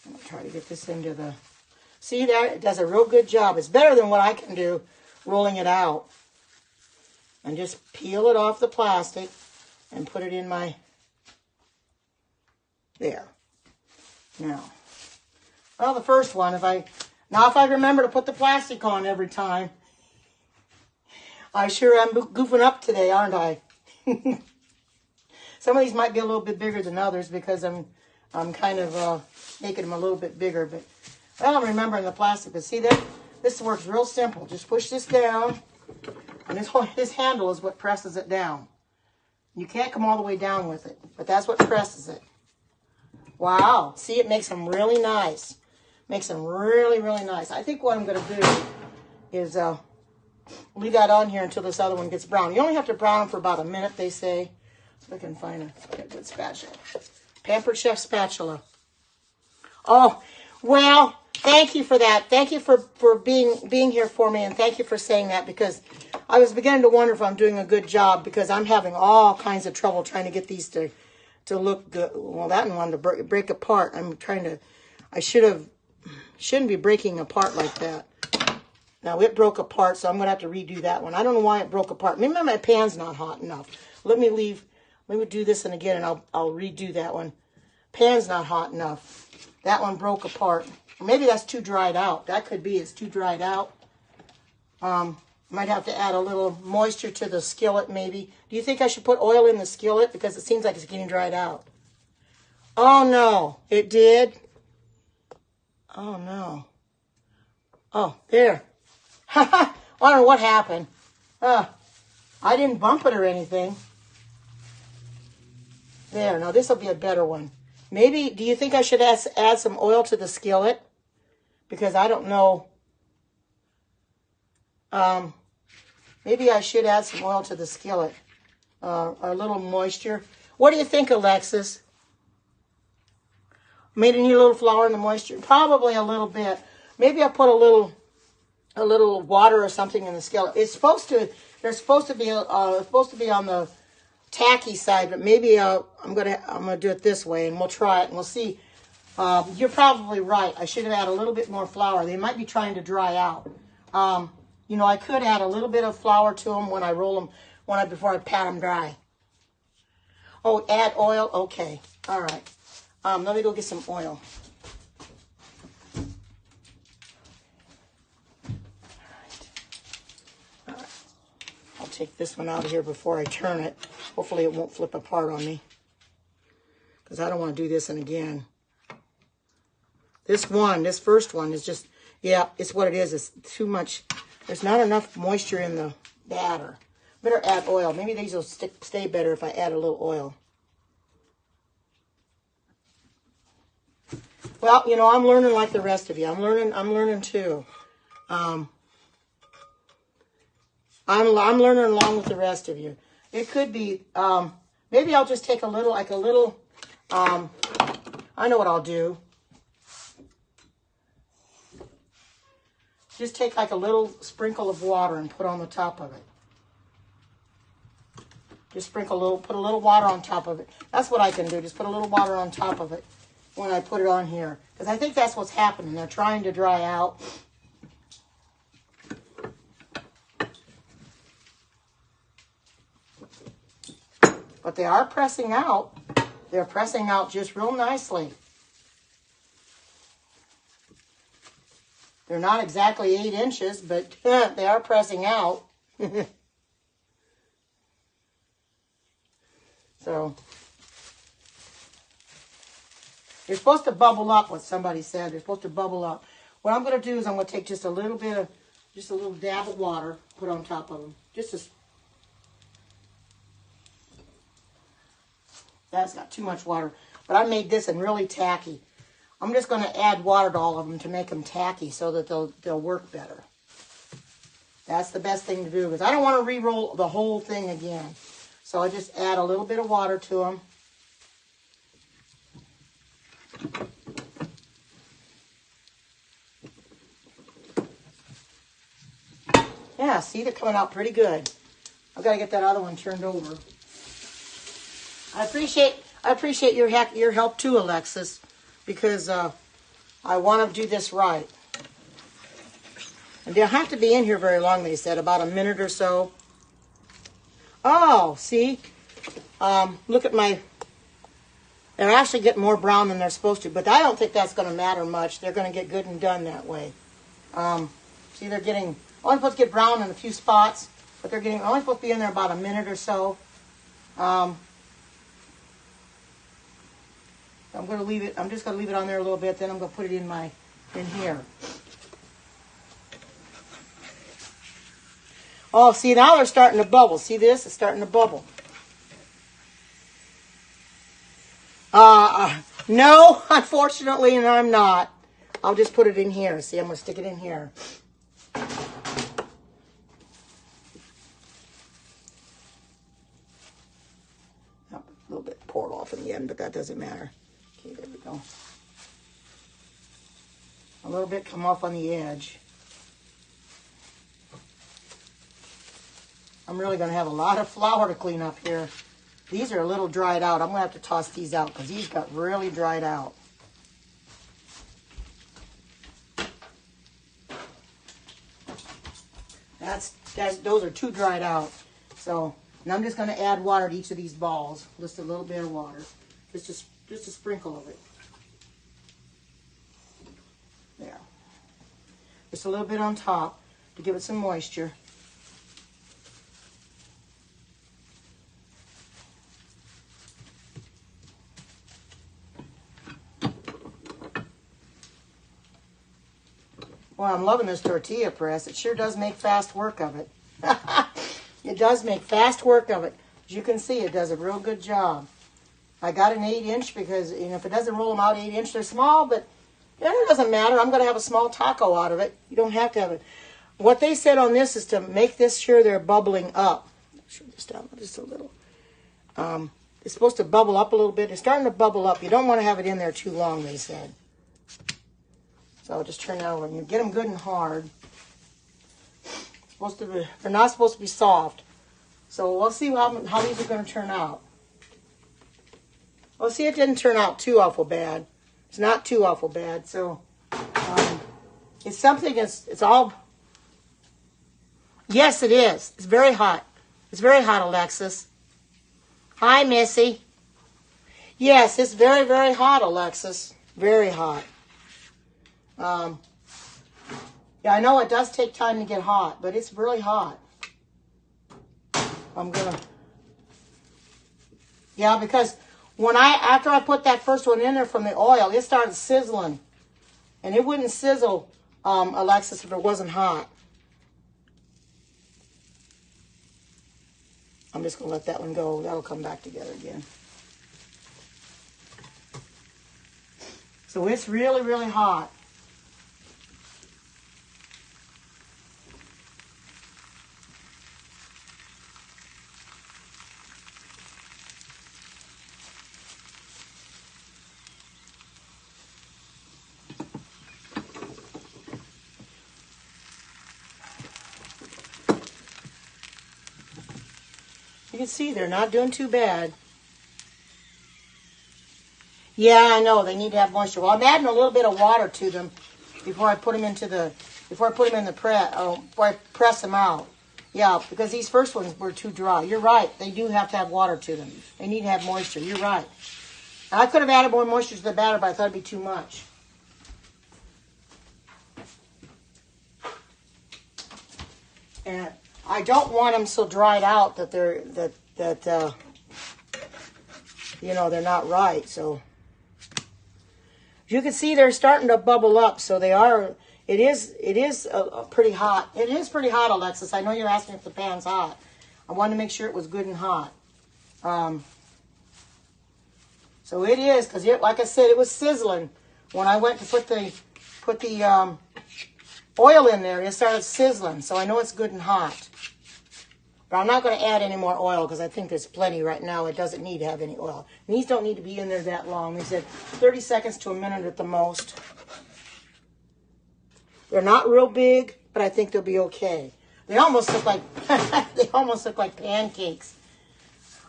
S1: I'll try to get this into the... See there? It does a real good job. It's better than what I can do rolling it out. And just peel it off the plastic and put it in my... There. Now... Well, the first one, if I remember to put the plastic on every time, I sure am goofing up today, aren't I? Some of these might be a little bit bigger than others because I'm kind of making them a little bit bigger, but well, I'm remembering the plastic. But see that this works real simple. Just push this down, and this handle is what presses it down. You can't come all the way down with it, but that's what presses it. Wow! See, it makes them really nice. Makes them really, really nice. I think what I'm going to do is leave that on here until this other one gets brown. You only have to brown them for about a minute, they say. So I can find a good spatula. Pampered Chef spatula. Oh, well, thank you for that. Thank you for being here for me, and thank you for saying that because I was beginning to wonder if I'm doing a good job because I'm having all kinds of trouble trying to get these to look good. Well, that one wanted to break apart. I'm trying to, shouldn't be breaking apart like that. Now it broke apart, so I'm going to have to redo that one. I don't know why it broke apart. Maybe my pan's not hot enough. Let me do this one again, and I'll redo that one. Pan's not hot enough. That one broke apart. Maybe that's too dried out. That could be. It's too dried out. Might have to add a little moisture to the skillet, maybe. Do you think I should put oil in the skillet? Because it seems like it's getting dried out. Oh, no. It did? Oh, no. Oh, there. I don't know what happened. I didn't bump it or anything. There. Now, this will be a better one. Maybe, do you think I should add some oil to the skillet? Because I don't know. Maybe I should add some oil to the skillet. A little moisture. What do you think, Alexis? Made any little flour in the moisture? Probably a little bit. Maybe I put a little water or something in the skillet. It's supposed to. They're supposed to be. Supposed to be on the tacky side, but maybe I'm gonna do it this way, and we'll try it and we'll see. You're probably right. I should have added a little bit more flour. They might be trying to dry out. You know, I could add a little bit of flour to them when I roll them, before I pat them dry. Oh, add oil. Okay. All right. Let me go get some oil. All right. I'll take this one out of here before I turn it. Hopefully it won't flip apart on me. Because I don't want to do this one again. This first one is just, yeah, it's what it is. It's too much. There's not enough moisture in the batter. Better add oil. Maybe these will stay better if I add a little oil. Well, you know, I'm learning like the rest of you. I'm learning too. I'm learning along with the rest of you. It could be, maybe I'll just take a little, I know what I'll do. Just take like a little sprinkle of water and put on the top of it. Just sprinkle a little, put a little water on top of it. That's what I can do. Just put a little water on top of it when I put it on here. Because I think that's what's happening. They're trying to dry out. But they are pressing out. They're pressing out just real nicely. They're not exactly 8 inches, but they are pressing out. So, they're supposed to bubble up, what somebody said. They're supposed to bubble up. What I'm going to do is I'm going to take just a little dab of water, put on top of them. That's got too much water. But I made this in really tacky. I'm just going to add water to all of them to make them tacky so that they'll work better. That's the best thing to do because I don't want to re-roll the whole thing again. So I just add a little bit of water to them. Yeah, see, they're coming out pretty good. I've got to get that other one turned over. I appreciate your help too, Alexis, because I want to do this right. And they'll have to be in here very long, they said, about a minute or so. Oh, see? Look at my... They're actually getting more brown than they're supposed to, but I don't think that's going to matter much. They're going to get good and done that way. See, they're getting... Only supposed to get brown in a few spots, but they're getting... Only supposed to be in there about a minute or so. I'm going to leave it... I'm just going to leave it on there a little bit, then I'm going to put it in here. Oh, see, now they're starting to bubble. See this? It's starting to bubble. No, unfortunately, and I'm not. I'll just put it in here. See, I'm going to stick it in here. A little bit poured off in the end, but that doesn't matter. Okay, there we go. A little bit come off on the edge. I'm really going to have a lot of flour to clean up here. These are a little dried out. I'm going to have to toss these out because these got really dried out. Those are too dried out. So, and I'm just going to add water to each of these balls. Just a little bit of water. Just a sprinkle of it. There. Just a little bit on top to give it some moisture. Well, I'm loving this tortilla press. It sure does make fast work of it. It does make fast work of it. As you can see, it does a real good job. I got an 8-inch because, you know, if it doesn't roll them out 8-inch, they're small, but it doesn't matter. I'm going to have a small taco out of it. You don't have to have it. What they said on this is to make this sure they're bubbling up. Show this down just a little. It's supposed to bubble up a little bit. It's starting to bubble up. You don't want to have it in there too long, they said. So I'll just turn that over. And you get them good and hard. They're not supposed to be soft. So we'll see how these are going to turn out. Well, see, it didn't turn out too awful bad. It's not too awful bad. So it's something. It's all. Yes, it is. It's very hot. It's very hot, Alexis. Hi, Missy. Yes, it's very, very hot, Alexis. Very hot. Yeah, I know it does take time to get hot, but it's really hot. Yeah, because after I put that first one in there from the oil, it started sizzling. And it wouldn't sizzle, Alexis, if it wasn't hot. I'm just going to let that one go. That'll come back together again. So it's really, really hot. You can see they're not doing too bad. Yeah, I know they need to have moisture. Well, I'm adding a little bit of water to them before I put them into the before I press them out. Yeah, because these first ones were too dry. You're right. They do have to have water to them. They need to have moisture. You're right. And I could have added more moisture to the batter, but I thought it'd be too much. And I don't want them so dried out that they're you know, they're not right. So you can see they're starting to bubble up. So they are. It is pretty hot. It is pretty hot, Alexis. I know you're asking if the pan's hot. I wanted to make sure it was good and hot. So it is, because like I said, it was sizzling when I went to put the oil in there. It started sizzling, so I know it's good and hot. But I'm not going to add any more oil because I think there's plenty right now. It doesn't need to have any oil. And these don't need to be in there that long. They said 30 seconds to a minute at the most. They're not real big, but I think they'll be okay. They almost look like like pancakes.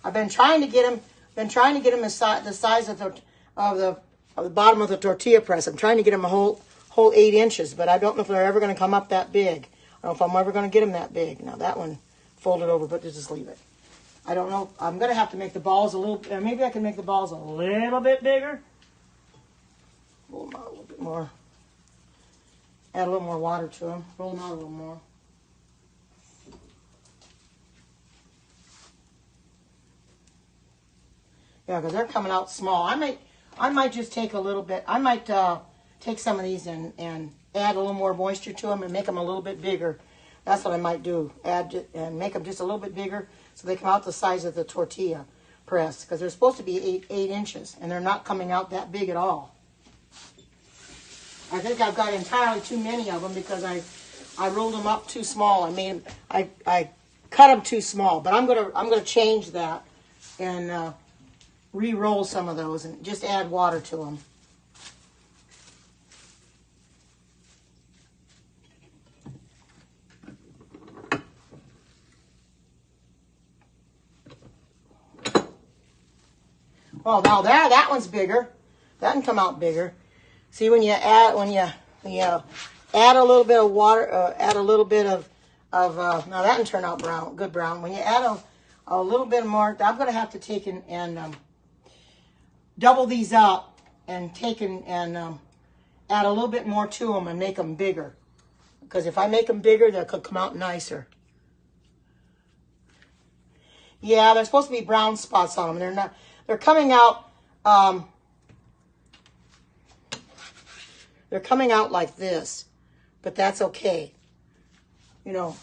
S1: I've been trying to get them. The size of the bottom of the tortilla press. I'm trying to get them a whole 8 inches, but I don't know if they're ever going to come up that big. I don't know if I'm ever going to get them that big. Now that one folded over, but just leave it. I don't know. I'm going to have to make the balls a little. Maybe I can make the balls a little bit bigger. Roll them out a little bit more. Add a little more water to them. Roll them out a little more. Yeah, because they're coming out small. I might just take a little bit. I might take some of these and add a little more moisture to them and make them a little bit bigger. That's what I might do. Add and make them just a little bit bigger so they come out the size of the tortilla press, because they're supposed to be 8 inches, and they're not coming out that big at all. I think I've got entirely too many of them because I rolled them up too small. I cut them too small, but I'm gonna change that and re-roll some of those and just add water to them. Well, now that one's bigger. That can come out bigger. See, when you add a little bit of water, add a little bit of now that can turn out brown, good brown. When you add a little bit more, I'm going to have to take and double these up and add a little bit more to them and make them bigger. Because if I make them bigger, they could come out nicer. Yeah, there's supposed to be brown spots on them. They're not. They're coming out. They're coming out like this, but that's okay. You know,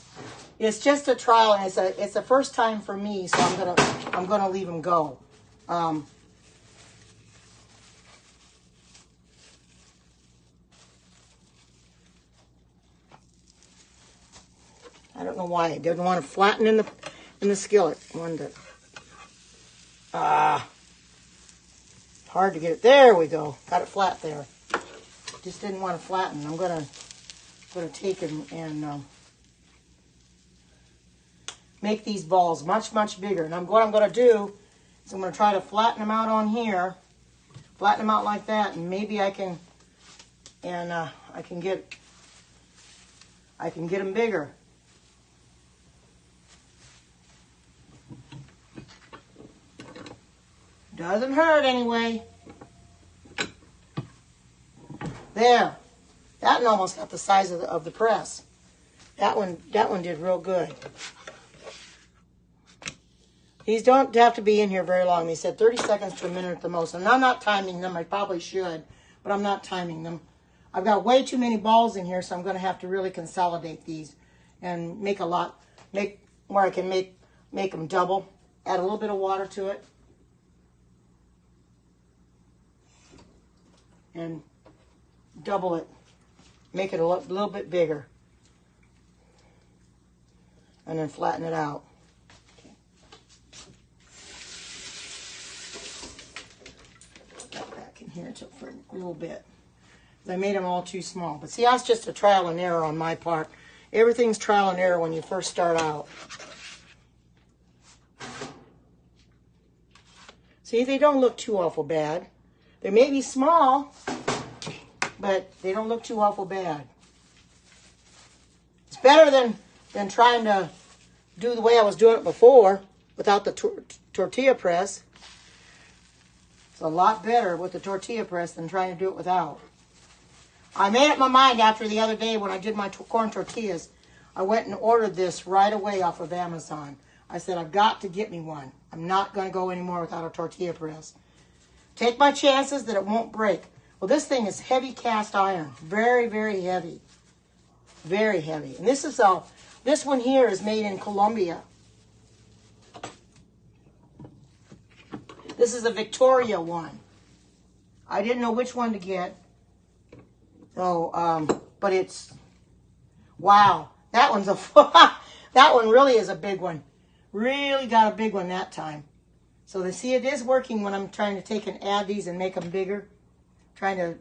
S1: it's just a trial, and it's a first time for me, so I'm gonna leave them go. I don't know why I didn't want to flatten in the skillet. I wanted to. Hard to get it. There we go. Got it flat there. Just didn't want to flatten. I'm gonna take and make these balls much bigger. And what I'm gonna do is I'm gonna try to flatten them out on here, flatten them out like that, and maybe I can get them bigger. Doesn't hurt anyway. There. That one almost got the size of the press. That one did real good. These don't have to be in here very long. They said 30 seconds to a minute at the most. And I'm not timing them. I probably should, but I'm not timing them. I've got way too many balls in here, so I'm going to have to really consolidate these and make where I can make them double. Add a little bit of water to it. And double it. Make it a little bit bigger. And then flatten it out. Put that back in here for a little bit. I made them all too small. But see, that's just a trial and error on my part. Everything's trial and error when you first start out. See, they don't look too awful bad. They may be small, but they don't look too awful bad. It's better than trying to do the way I was doing it before without the tortilla press. It's a lot better with the tortilla press than trying to do it without. I made up my mind after the other day when I did my corn tortillas. I went and ordered this right away off of Amazon. I said, I've got to get me one. I'm not going to go anymore without a tortilla press. Take my chances that it won't break. Well, this thing is heavy cast iron. Very, very heavy. Very heavy. And this one here is made in Colombia. This is a Victoria one. I didn't know which one to get. So, but it's, wow. That one's that one really is a big one. Really got a big one that time. So see, it is working when I'm trying to take and add these and make them bigger. Trying to,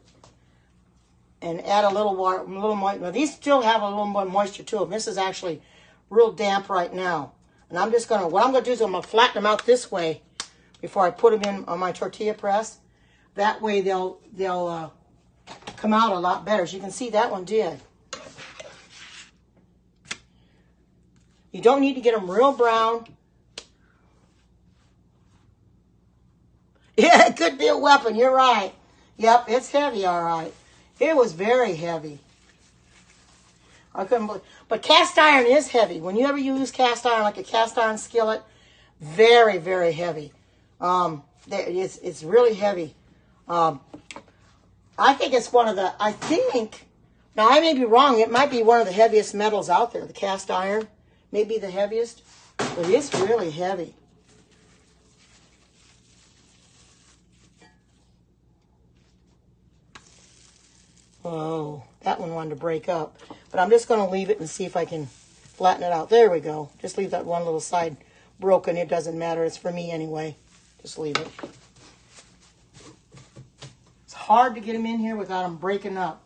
S1: and add a little water, moisture. These still have a little more moisture to them. This is actually real damp right now. And I'm just gonna, what I'm gonna do is I'm gonna flatten them out this way before I put them in on my tortilla press. That way they'll come out a lot better. As you can see, that one did. You don't need to get them real brown. Yeah, it could be a weapon. You're right. Yep, it's heavy, all right. It was very heavy. I couldn't believe. But cast iron is heavy. When you ever use cast iron, like a cast iron skillet, very, very heavy. It's really heavy. I think it's one of the, now I may be wrong, it might be one of the heaviest metals out there. The cast iron may be the heaviest, but it's really heavy. Oh, that one wanted to break up. But I'm just going to leave it and see if I can flatten it out. There we go. Just leave that one little side broken. It doesn't matter. It's for me anyway. Just leave it. It's hard to get them in here without them breaking up.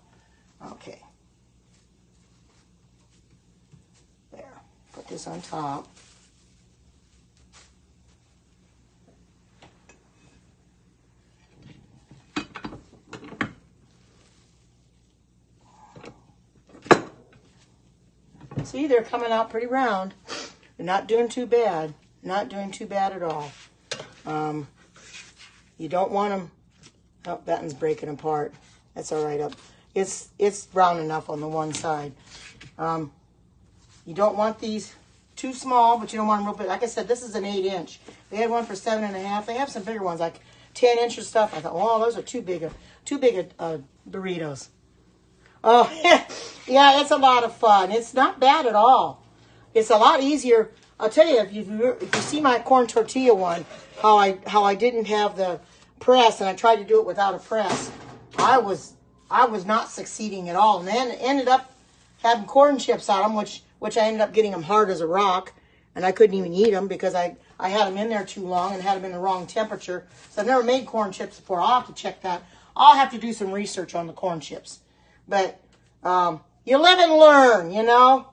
S1: Okay. There. Put this on top. See, they're coming out pretty round. They're not doing too bad. Not doing too bad at all. You don't want them. Oh, that one's breaking apart. That's all right. It's brown enough on the one side. You don't want these too small, but you don't want them real big. Like I said, this is an 8-inch. They had one for 7.5. They have some bigger ones, like 10-inch and stuff. I thought, oh, those are too big burritos. Oh, yeah, it's a lot of fun. It's not bad at all. It's a lot easier. I'll tell you, if you see my corn tortilla one, how I didn't have the press, and I tried to do it without a press, I was not succeeding at all, and then ended up having corn chips on them, which I ended up getting them hard as a rock, and I couldn't even eat them because I had them in there too long and had them in the wrong temperature. So I've never made corn chips before. I'll have to check that. I'll have to do some research on the corn chips. But you live and learn, you know.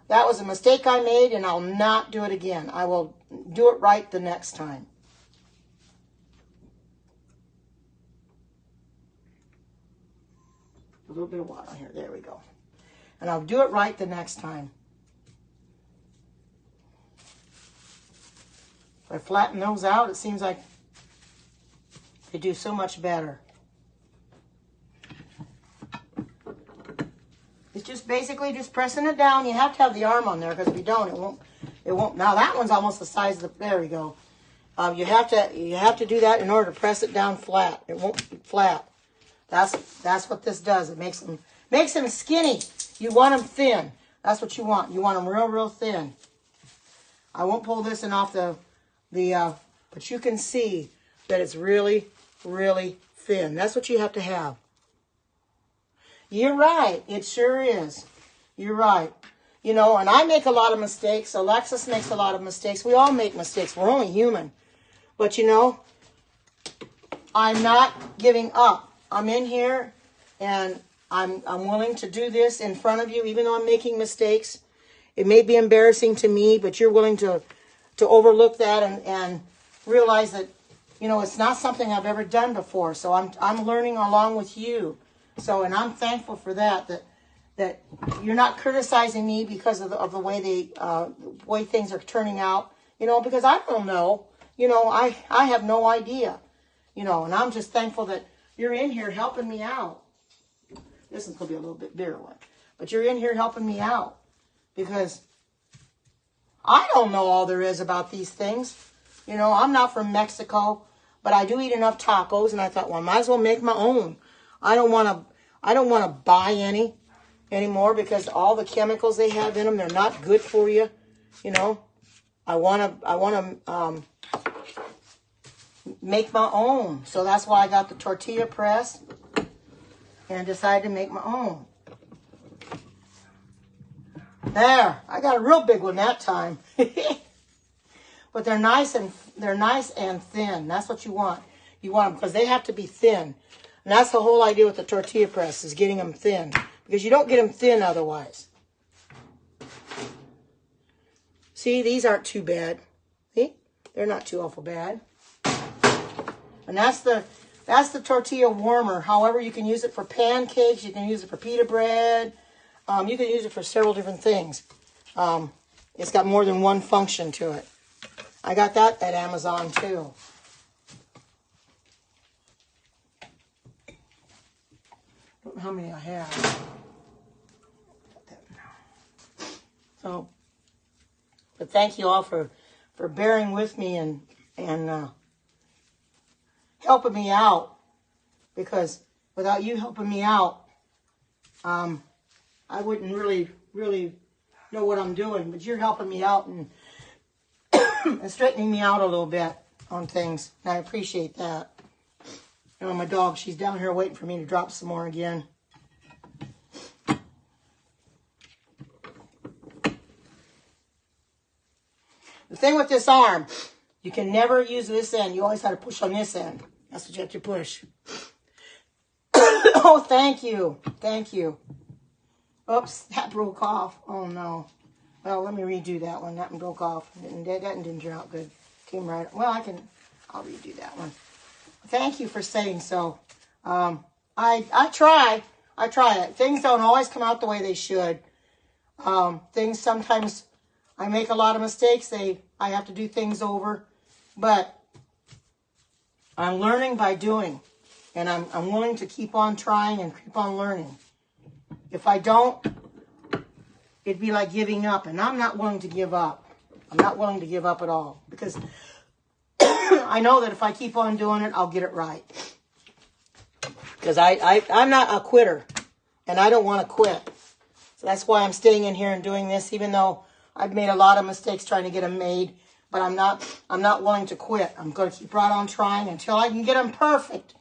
S1: That was a mistake I made, and I'll not do it again. I will do it right the next time. A little bit of water here. There we go. And I'll do it right the next time. If I flatten those out, it seems like they do so much better. It's just basically just pressing it down. You have to have the arm on there, because if you don't, it won't. Now that one's almost the size of the, there we go. You have to do that in order to press it down flat. It won't be flat. That's what this does. It makes them skinny. You want them thin. That's what you want. You want them real, real thin. I won't pull this in off but you can see that it's really, really thin. That's what you have to have. You're right. It sure is. You're right. You know, and I make a lot of mistakes. Alexis makes a lot of mistakes. We all make mistakes. We're only human. But, you know, I'm not giving up. I'm in here, and I'm willing to do this in front of you, even though I'm making mistakes. It may be embarrassing to me, but you're willing to overlook that and realize that, you know, it's not something I've ever done before. So I'm learning along with you. So, and I'm thankful for that you're not criticizing me because of the way things are turning out, you know, because I don't know, you know, I have no idea, you know, and I'm just thankful that you're in here helping me out. This is going to be a little bit bigger one, but you're in here helping me out because I don't know all there is about these things. You know, I'm not from Mexico, but I do eat enough tacos, and I thought, well, I might as well make my own. I don't want to buy any anymore because all the chemicals they have in them, they're not good for you. You know, I want to make my own. So that's why I got the tortilla press and decided to make my own. There, I got a real big one that time. But they're nice and thin. That's what you want. You want them because they have to be thin. And that's the whole idea with the tortilla press, is getting them thin. Because you don't get them thin otherwise. See, these aren't too bad. See? They're not too awful bad. And that's the tortilla warmer. However, you can use it for pancakes. You can use it for pita bread. You can use it for several different things. It's got more than one function to it. I got that at Amazon too. Don't know how many I have. So, but thank you all for bearing with me and helping me out, because without you helping me out, I wouldn't really know what I'm doing. But you're helping me out and and straightening me out a little bit on things, and I appreciate that. You know, my dog, she's down here waiting for me to drop some more again. The thing with this arm, you can never use this end. You always have to push on this end. That's what you have to push. Oh, thank you. Thank you. Oops, that broke off. Oh, no. Well, let me redo that one. That one broke off. That didn't turn out good. Came right. Well, I'll redo that one. Thank you for saying so. I try. I try it. Things don't always come out the way they should. Things sometimes, I make a lot of mistakes. I have to do things over. But I'm learning by doing. And I'm willing to keep on trying and keep on learning. If I don't, it'd be like giving up. And I'm not willing to give up. I'm not willing to give up at all. Because I know that if I keep on doing it, I'll get it right. Because I'm not a quitter. And I don't want to quit. So that's why I'm staying in here and doing this, even though I've made a lot of mistakes trying to get them made. But I'm not willing to quit. I'm going to keep right on trying until I can get them perfect.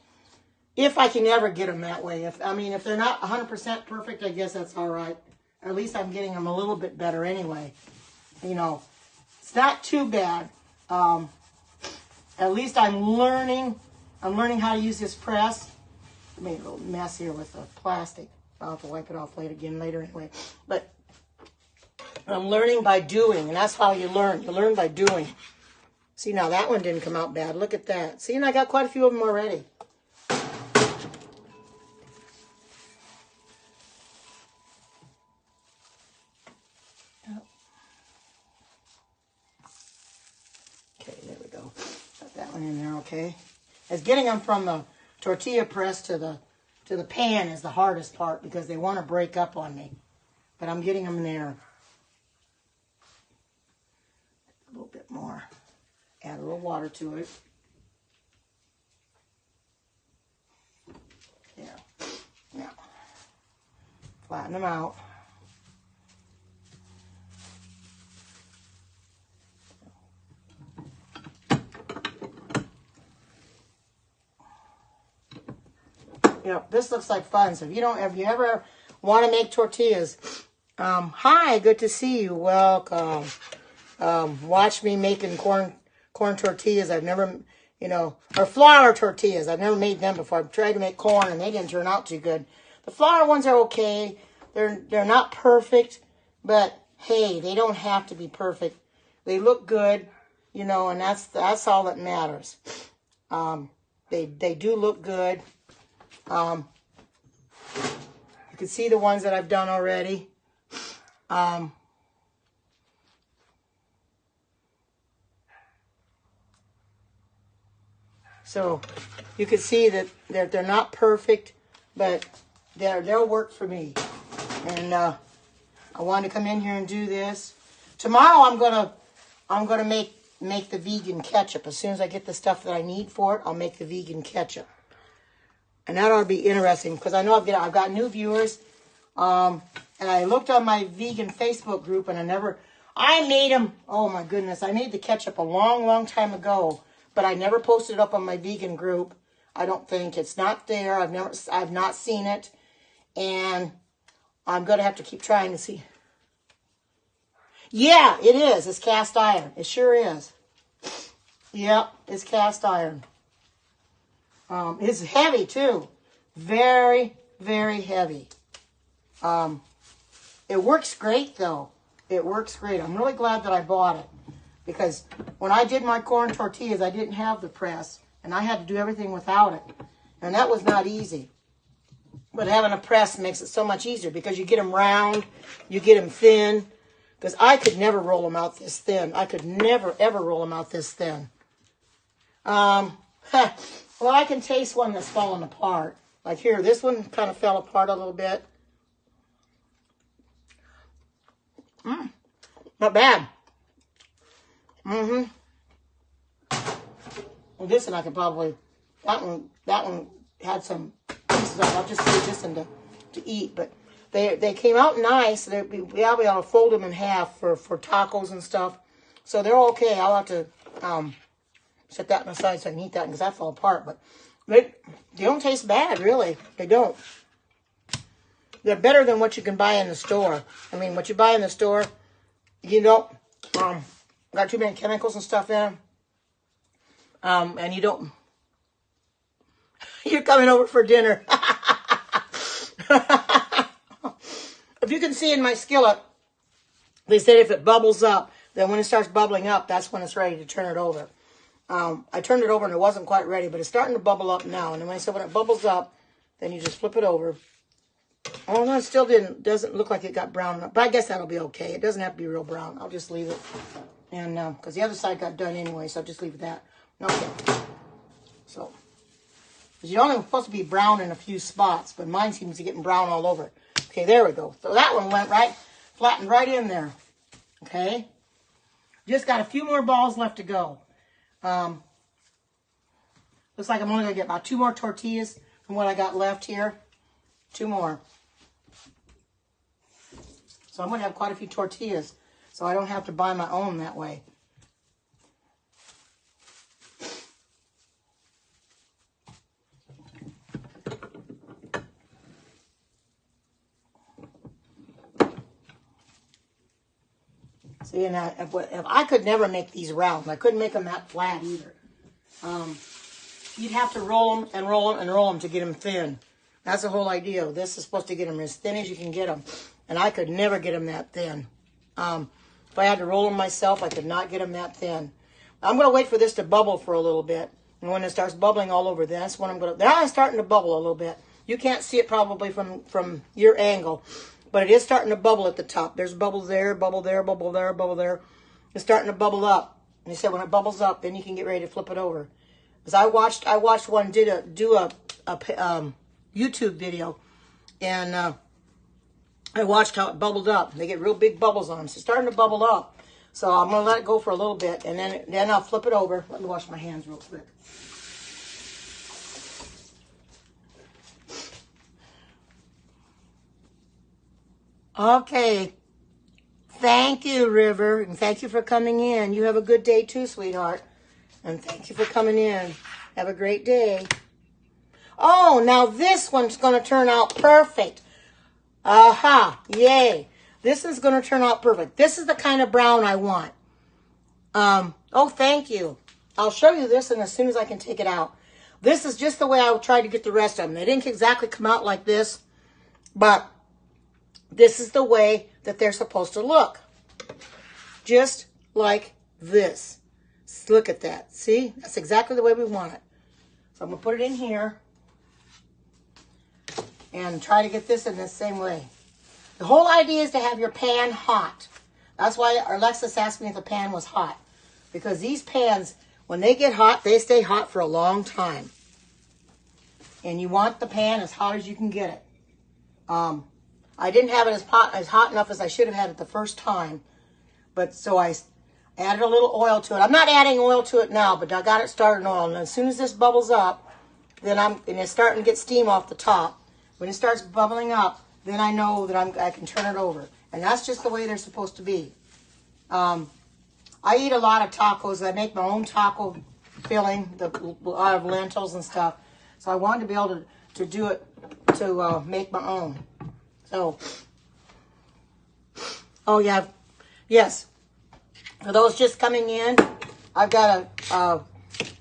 S1: If I can ever get them that way. If they're not 100% perfect, I guess that's all right. At least I'm getting them a little bit better anyway. You know, it's not too bad. At least I'm learning. I'm learning how to use this press. I made a little mess here with the plastic. I'll have to wipe it off later anyway. But I'm learning by doing, and that's how you learn. You learn by doing. See, now that one didn't come out bad. Look at that. See, and I got quite a few of them already. Okay, there we go. Got that one in there, okay. As getting them from the tortilla press to the pan is the hardest part because they want to break up on me. But I'm getting them there. A little bit more. Add a little water to it. There. Now, flatten them out. Yep, this looks like fun. So if you ever want to make tortillas, hi, good to see you. Welcome. Watch me making corn tortillas. I've never, or flour tortillas. I've never made them before. I've tried to make corn and they didn't turn out too good. The flour ones are okay. They're not perfect, but hey, they don't have to be perfect. They look good, and that's all that matters. They do look good. You can see the ones that I've done already. So you can see that they're not perfect, but they'll work for me. And I wanted to come in here and do this. Tomorrow I'm gonna make the vegan ketchup. As soon as I get the stuff that I need for it, I'll make the vegan ketchup. And that ought to be interesting because I know I've got new viewers. And I looked on my vegan Facebook group and I made them. Oh my goodness, I made the ketchup a long, long time ago, but I never posted it up on my vegan group. I don't think it's not there. I've not seen it, and I'm gonna have to keep trying to see. Yeah, it is. It's cast iron. It sure is. Yep, it's cast iron. It's heavy too. Very, very heavy. It works great though. It works great. I'm really glad that I bought it because when I did my corn tortillas, I didn't have the press and I had to do everything without it. And that was not easy. But having a press makes it so much easier because you get them round, you get them thin. Because I could never roll them out this thin. I could never, ever roll them out this thin. Well, I can taste one that's falling apart. Like here, this one kind of fell apart a little bit. Not bad. Well, this one I could probably, that one had some pieces of it. I'll just save this one to eat, but they came out nice. We'll be able to fold them in half for tacos and stuff. So they're okay. I'll have to set that aside so I can eat that because that fell apart. But they don't taste bad, really. They don't. They're better than what you can buy in the store. I mean, what you buy in the store, you don't got too many chemicals and stuff in them. And you don't. You're coming over for dinner. If you can see in my skillet, they said if it bubbles up, then when it starts bubbling up, that's when it's ready to turn it over. I turned it over and it wasn't quite ready, but it's starting to bubble up now. And when I said when it bubbles up, then you just flip it over. Oh no, it still doesn't look like it got brown enough, but I guess that'll be okay. It doesn't have to be real brown. I'll just leave it. And because the other side got done anyway, so I'll just leave it that. Okay. So, because you're only supposed to be brown in a few spots, but mine seems to be getting brown all over it. Okay, there we go. So that one went flattened right in there. Okay. Just got a few more balls left to go. Looks like I'm only going to get about 2 more tortillas from what I got left here. 2 more. So I'm going to have quite a few tortillas, so I don't have to buy my own that way. See, and if I could never make these round, I couldn't make them that flat either. You'd have to roll them and roll them and roll them to get them thin. That's the whole idea. This is supposed to get them as thin as you can get them. And I could never get them that thin. If I had to roll them myself, I could not get them that thin. I'm going to wait for this to bubble for a little bit. And when it starts bubbling all over, that's when I'm going to... Now it's starting to bubble a little bit. You can't see it probably from your angle. But it is starting to bubble at the top. There's bubbles there, bubble there, bubble there, bubble there. It's starting to bubble up. And they said when it bubbles up, then you can get ready to flip it over. Because I watched one do a YouTube video, and I watched how it bubbled up. They get real big bubbles on them. So it's starting to bubble up. So I'm going to let it go for a little bit, and then I'll flip it over. Let me wash my hands real quick. Okay. Thank you, River, and thank you for coming in. You have a good day too, sweetheart. And thank you for coming in. Have a great day. Oh, now this one's going to turn out perfect. Aha, yay. This is going to turn out perfect. This is the kind of brown I want. Oh, thank you. I'll show you this and as soon as I can take it out. This is just the way I tried to get the rest of them. They didn't exactly come out like this, but this is the way that they're supposed to look. Just like this. Look at that. See? That's exactly the way we want it. So I'm going to put it in here and try to get this in the same way. The whole idea is to have your pan hot. That's why Alexis asked me if the pan was hot. Because these pans, when they get hot, they stay hot for a long time. And you want the pan as hot as you can get it. I didn't have it as hot enough as I should have had it the first time. But so I added a little oil to it. I'm not adding oil to it now, but I got it started in oil. And as soon as this bubbles up, then and it's starting to get steam off the top. When it starts bubbling up, then I know that I can turn it over. And that's just the way they're supposed to be. I eat a lot of tacos. I make my own taco filling, out of lentils and stuff. So I wanted to be able to do it, to make my own. So, oh yeah, yes. For those just coming in, I've got a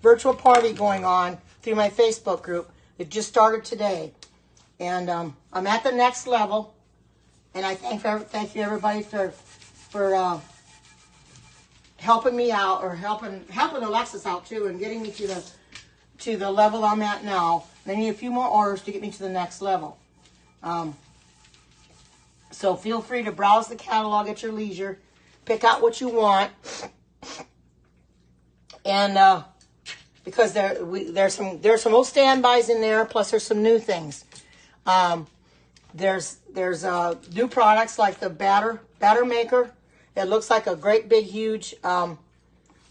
S1: virtual party going on through my Facebook group. It just started today. And I'm at the next level. And I thank you everybody for helping me out, or helping Alexis out too, and getting me to the level I'm at now. And I need a few more orders to get me to the next level. So feel free to browse the catalog at your leisure. Pick out what you want. And because there's some old standbys in there, plus there's some new things. There's new products like the batter maker. It looks like a great big huge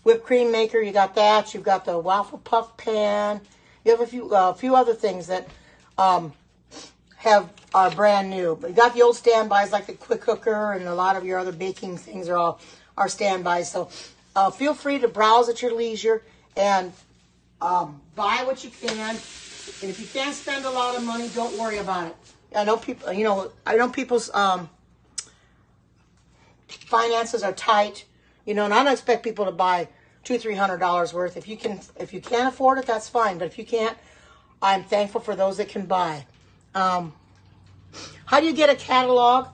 S1: whipped cream maker. You got that. You've got the waffle puff pan. You have a few other things that are brand new. But you got the old standbys like the quick cooker, and a lot of your other baking things are standbys. So feel free to browse at your leisure and buy what you can. And if you can't spend a lot of money, don't worry about it. I know people, people's finances are tight, and I don't expect people to buy $200-300 worth. If you can't afford it, that's fine. But if you can't, I'm thankful for those that can buy. How do you get a catalog?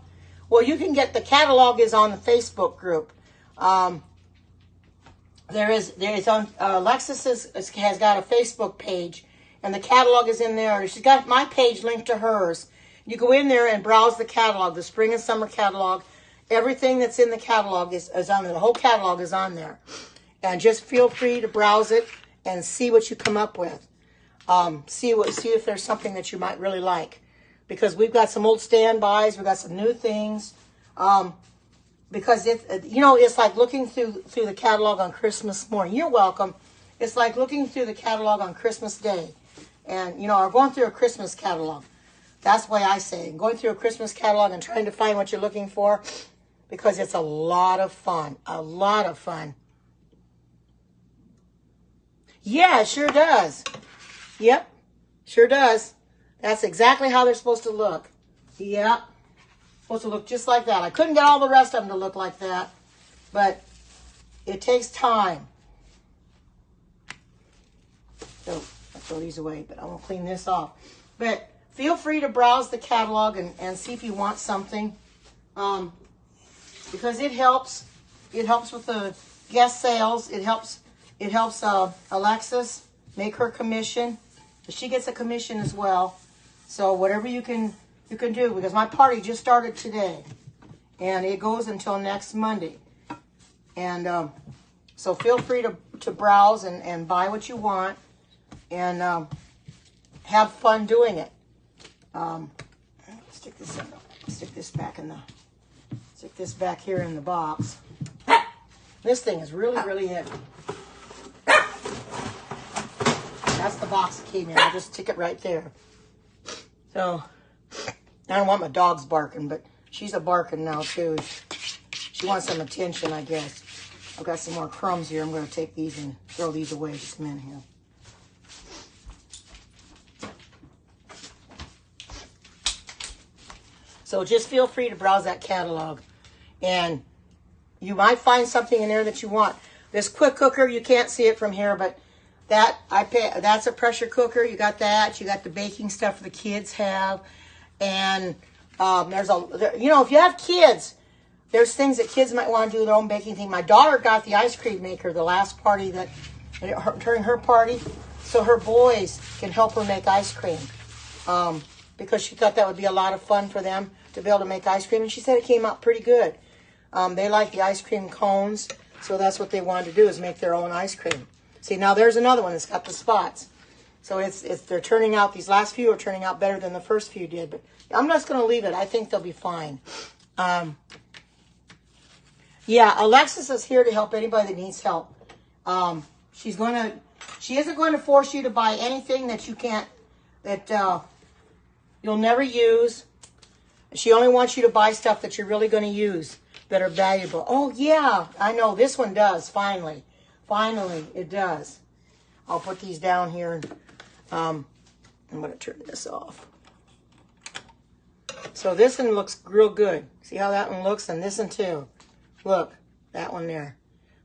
S1: Well, you can get the catalog is on the Facebook group. There is on Alexis has got a Facebook page, and the catalog is in there. She's got my page linked to hers. You go in there and browse the catalog, the spring and summer catalog. Everything that's in the catalog is on there. The whole catalog is on there. And just feel free to browse it and see what you come up with. See if there's something that you might really like. Because we've got some old standbys, we've got some new things. Because it's like looking through the catalog on Christmas morning. You're welcome. It's like looking through the catalog on Christmas Day. And, or going through a Christmas catalog. That's why I say going through a Christmas catalog and trying to find what you're looking for, because it's a lot of fun. A lot of fun. Yeah, it sure does. Yep, sure does. That's exactly how they're supposed to look. Yep. Supposed to look just like that. I couldn't get all the rest of them to look like that, but it takes time. So I'll throw these away, but I'm going to clean this off. But feel free to browse the catalog and see if you want something, because it helps. It helps with the guest sales. It helps Alexis make her commission. She gets a commission as well. So whatever you can do, because my party just started today, and it goes until next Monday. And so feel free to browse and buy what you want, and have fun doing it. Stick this back here in the box. This thing is really, really heavy. That's the box it came in. I'll just stick it right there. So, I don't want my dogs barking, but she's a barking now too. She wants some attention, I guess. I've got some more crumbs here. I'm going to take these and throw these away. Just a minute here. So just feel free to browse that catalog. And you might find something in there that you want. This quick cooker, you can't see it from here, but that's a pressure cooker. You got that. You got the baking stuff the kids have. And if you have kids, there's things that kids might want to do their own baking thing. My daughter got the ice cream maker the last party during her party, so her boys can help her make ice cream. Because she thought that would be a lot of fun for them to be able to make ice cream. And she said it came out pretty good. They like the ice cream cones, so that's what they wanted to do, is make their own ice cream. See, now there's another one that's got the spots. So they're turning out, these last few are turning out better than the first few did. But I'm just going to leave it. I think they'll be fine. Yeah, Alexis is here to help anybody that needs help. She isn't going to force you to buy anything that you can't, that you'll never use. She only wants you to buy stuff that you're really going to use, that are valuable. Oh, yeah, I know. This one does, finally. Finally, it does. I'll put these down here. I'm going to turn this off. So this one looks real good. See how that one looks? And this one too. Look, that one there.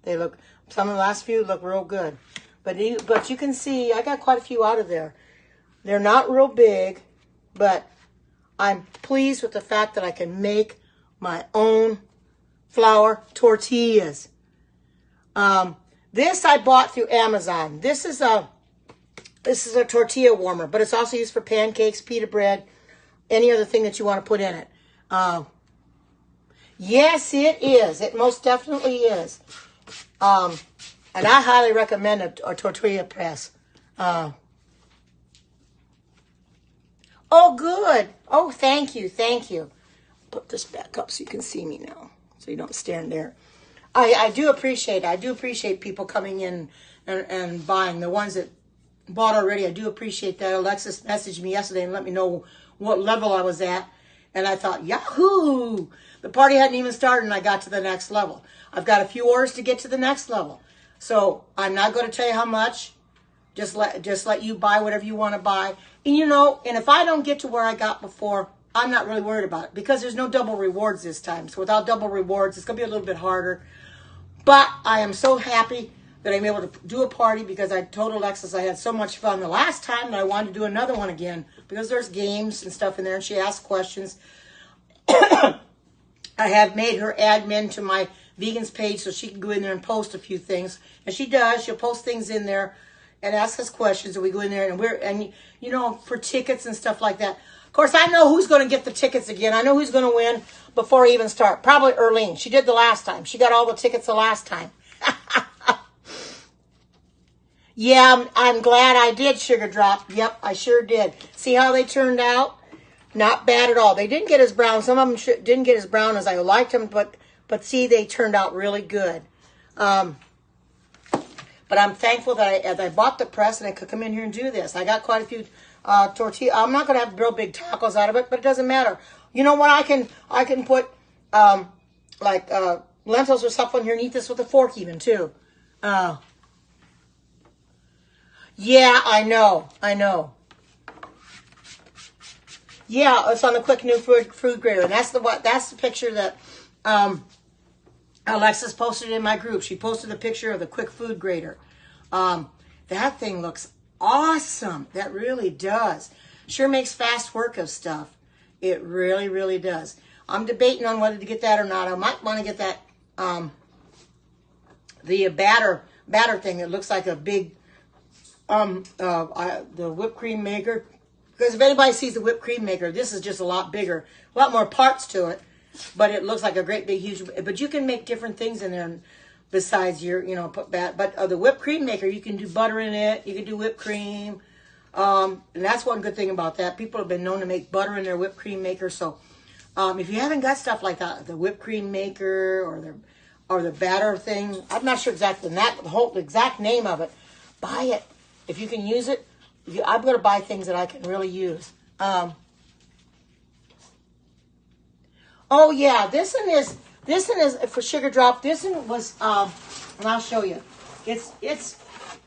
S1: They look, some of the last few look real good. But you can see, I got quite a few out of there. They're not real big, but I'm pleased with the fact that I can make my own flour tortillas. This I bought through Amazon. This is a tortilla warmer, but it's also used for pancakes, pita bread, any other thing that you want to put in it. Yes, it is. It most definitely is. And I highly recommend a tortilla press. Oh, good. Oh, thank you. Thank you. Put this back up so you can see me now, so you don't stand there. I do appreciate it. I do appreciate people coming in and buying. The ones that bought already, I do appreciate that. Alexis messaged me yesterday and let me know what level I was at. And I thought, yahoo! The party hadn't even started and I got to the next level. I've got a few orders to get to the next level. So I'm not going to tell you how much. Just let you buy whatever you want to buy. And and if I don't get to where I got before, I'm not really worried about it because there's no double rewards this time. So without double rewards, it's going to be a little bit harder. But I am so happy that I'm able to do a party because I told Alexis I had so much fun the last time that I wanted to do another one again because there's games and stuff in there and she asked questions. I have made her admin to my vegans page so she can go in there and post a few things. And she does. She'll post things in there and ask us questions and we go in there and for tickets and stuff like that. Of course, I know who's going to get the tickets again. I know who's going to win before I even start. Probably Erlene. She did the last time. She got all the tickets the last time. Yeah, I'm glad I did, Sugar Drop. Yep, I sure did. See how they turned out? Not bad at all. They didn't get as brown. Some of them didn't get as brown as I liked them, but see, they turned out really good. But I'm thankful that I bought the press and I could come in here and do this. I got quite a few tortillas. I'm not going to have real big tacos out of it, but it doesn't matter. You know what? I can put lentils or stuff on here and eat this with a fork even too. Yeah, I know. Yeah, it's on the quick new food grater, and that's the picture that Alexis posted in my group. She posted a picture of the quick food grater. That thing looks awesome. That really does. Sure makes fast work of stuff. It really, really does. I'm debating on whether to get that or not. I might want to get that the batter thing that looks like a big the whipped cream maker. Because if anybody sees the whipped cream maker, this is just a lot bigger, a lot more parts to it, but it looks like a great big huge. But you can make different things in there besides your, put that. But the whipped cream maker, you can do butter in it. You can do whipped cream, and that's one good thing about that. People have been known to make butter in their whipped cream maker. So if you haven't got stuff like that, the whipped cream maker or the batter thing, I'm not sure exactly the exact name of it. Buy it if you can use it. I'm going to buy things that I can really use. Oh yeah, this one is for Sugar Drop. This one was and I'll show you. It's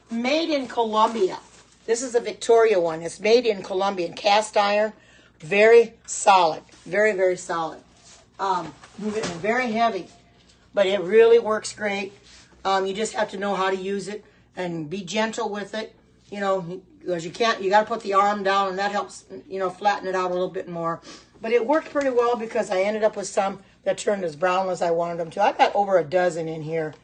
S1: made in Colombia. This is a Victoria one. It's made in Colombia in cast iron. Very solid. Very, very solid. Very heavy. But it really works great. You just have to know how to use it and be gentle with it. You know, because you got to put the arm down, and that helps, you know, flatten it out a little bit more. But it worked pretty well because I ended up with some that turned as brown as I wanted them to. I got over a dozen in here.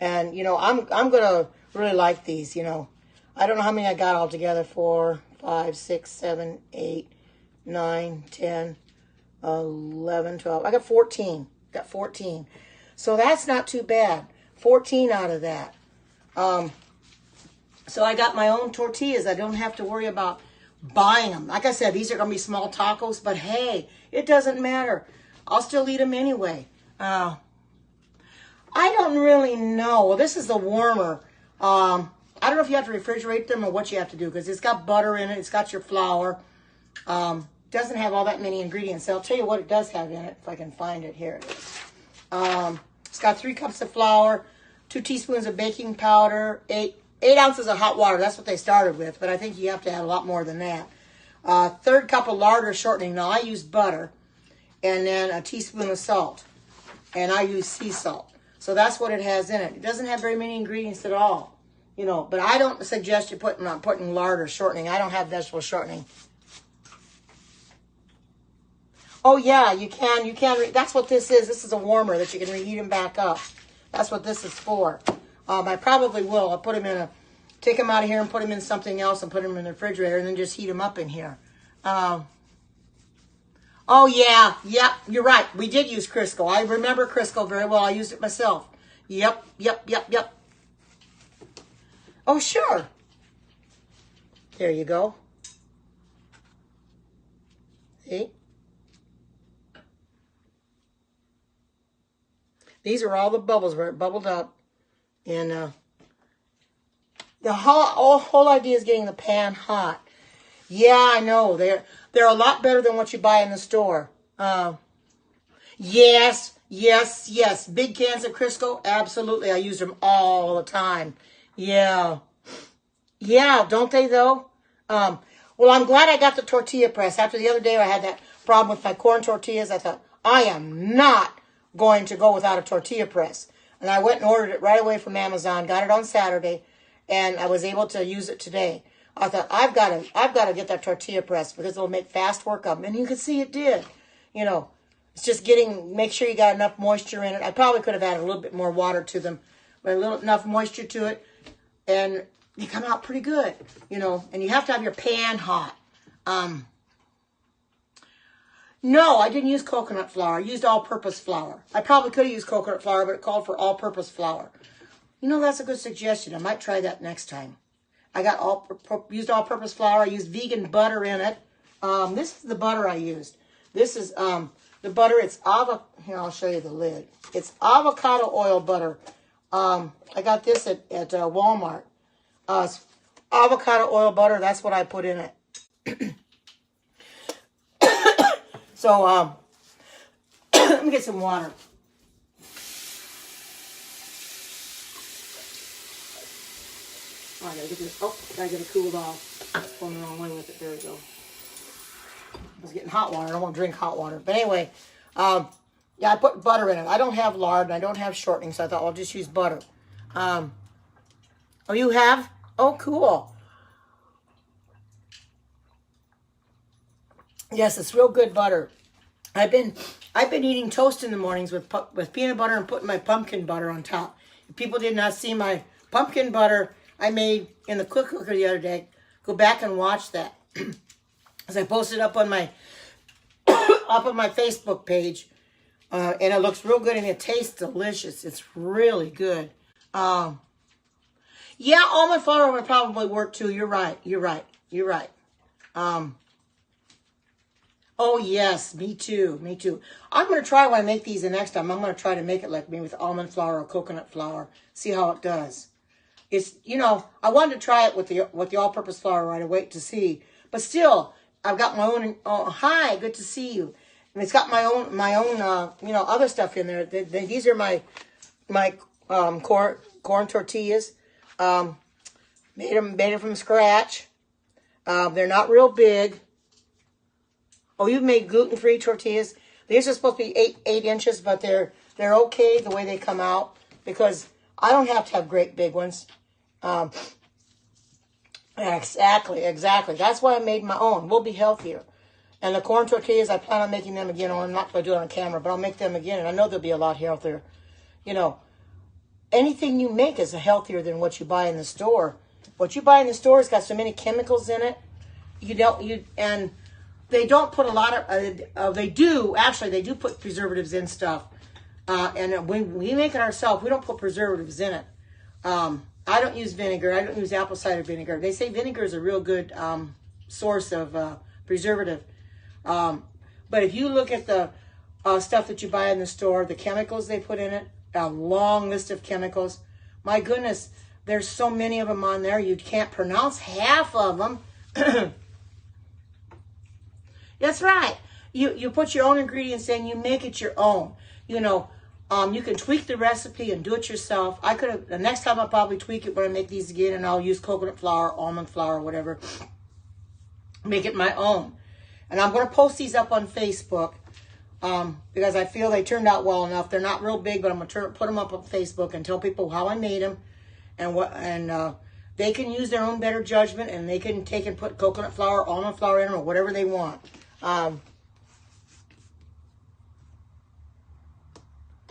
S1: And, you know, I'm going to really like these, you know. I don't know how many I got all together. 4, 5, 6, 7, 8, 9, 10, 11, 12. I got 14. Got 14. So that's not too bad. 14 out of that. So I got my own tortillas. I don't have to worry about buying them. Like I said, these are going to be small tacos, but hey, it doesn't matter. I'll still eat them anyway. I don't really know. Well, this is the warmer. I don't know if you have to refrigerate them or what you have to do, because it's got butter in it. It's got your flour. Doesn't have all that many ingredients. So I'll tell you what it does have in it, if I can find it. Here it is. It's got 3 cups of flour, 2 teaspoons of baking powder, 8 ounces of hot water. That's what they started with, but I think you have to add a lot more than that. 1/3 cup of lard or shortening. Now, I use butter, and then a teaspoon of salt, and I use sea salt. So that's what it has in it. It doesn't have very many ingredients at all, you know, but I don't suggest you putting lard or shortening. I don't have vegetable shortening. Oh, yeah, you can. That's what this is. This is a warmer that you can reheat them back up. That's what this is for. I probably will. I'll put them take them out of here and put them in something else and put them in the refrigerator and then just heat them up in here. Oh, yeah. Yep, you're right. We did use Crisco. I remember Crisco very well. I used it myself. Yep. Oh, sure. There you go. See? These are all the bubbles where it bubbled up. And the whole idea is getting the pan hot. Yeah, I know. They're a lot better than what you buy in the store. Yes. Big cans of Crisco, absolutely. I use them all the time. Yeah, don't they though? Well, I'm glad I got the tortilla press. After the other day I had that problem with my corn tortillas, I thought, I am not going to go without a tortilla press. And I went and ordered it right away from Amazon, got it on Saturday, and I was able to use it today. I thought, I've got to get that tortilla press because it'll make fast work of them. And you can see it did. You know, it's just make sure you got enough moisture in it. I probably could have added a little bit more water to them, but enough moisture to it, and they come out pretty good, you know. And you have to have your pan hot. No, I didn't use coconut flour. I used all-purpose flour. I probably could have used coconut flour, but it called for all-purpose flour. You know, that's a good suggestion. I might try that next time. I used all-purpose flour. I used vegan butter in it. This is the butter I used. This is the butter. It's here, I'll show you the lid. It's avocado oil butter. I got this at Walmart. Avocado oil butter. That's what I put in it. So, let me get some water. Oh, I gotta get this. Oh, I gotta get it cooled off. It's going the wrong way with it. There we go. I was getting hot water. I don't want to drink hot water. But anyway, yeah, I put butter in it. I don't have lard and I don't have shortening, so I thought, well, I'll just use butter. Oh, you have? Oh, cool. Yes, it's real good butter. I've been eating toast in the mornings with peanut butter and putting my pumpkin butter on top. If people did not see my pumpkin butter I made in the quick cooker the other day, go back and watch that. As I posted up on my Facebook page, and it looks real good and it tastes delicious. It's really good. Yeah, almond flour would probably work too. You're right. Oh, yes, me too. I'm going to try when I make these the next time. I'm going to try to make it like me with almond flour or coconut flour. See how it does. It's, you know, I wanted to try it with the all-purpose flour right away to see. But still, I've got my own, oh, hi, good to see you. And it's got my own, you know, other stuff in there. These are my corn tortillas. Made them from scratch. They're not real big. Oh, you've made gluten-free tortillas. These are supposed to be 8 inches, but they're okay the way they come out because I don't have to have great big ones. Exactly. That's why I made my own. We'll be healthier. And the corn tortillas, I plan on making them again. I'm not going to do it on camera, but I'll make them again, and I know they'll be a lot healthier. You know, anything you make is healthier than what you buy in the store. What you buy in the store has got so many chemicals in it. And they don't put a lot of, they do put preservatives in stuff. And when we make it ourselves, we don't put preservatives in it. I don't use vinegar. I don't use apple cider vinegar. They say vinegar is a real good source of preservative. But if you look at the stuff that you buy in the store, the chemicals they put in it, a long list of chemicals. My goodness, there's so many of them on there. You can't pronounce half of them. That's right. You put your own ingredients in, you make it your own. You know, you can tweak the recipe and do it yourself. The next time I'll probably tweak it when I make these again, and I'll use coconut flour, almond flour, whatever. Make it my own. And I'm going to post these up on Facebook because I feel they turned out well enough. They're not real big, but I'm going to put them up on Facebook and tell people how I made them. And they can use their own better judgment, and they can take and put coconut flour, almond flour in them, or whatever they want.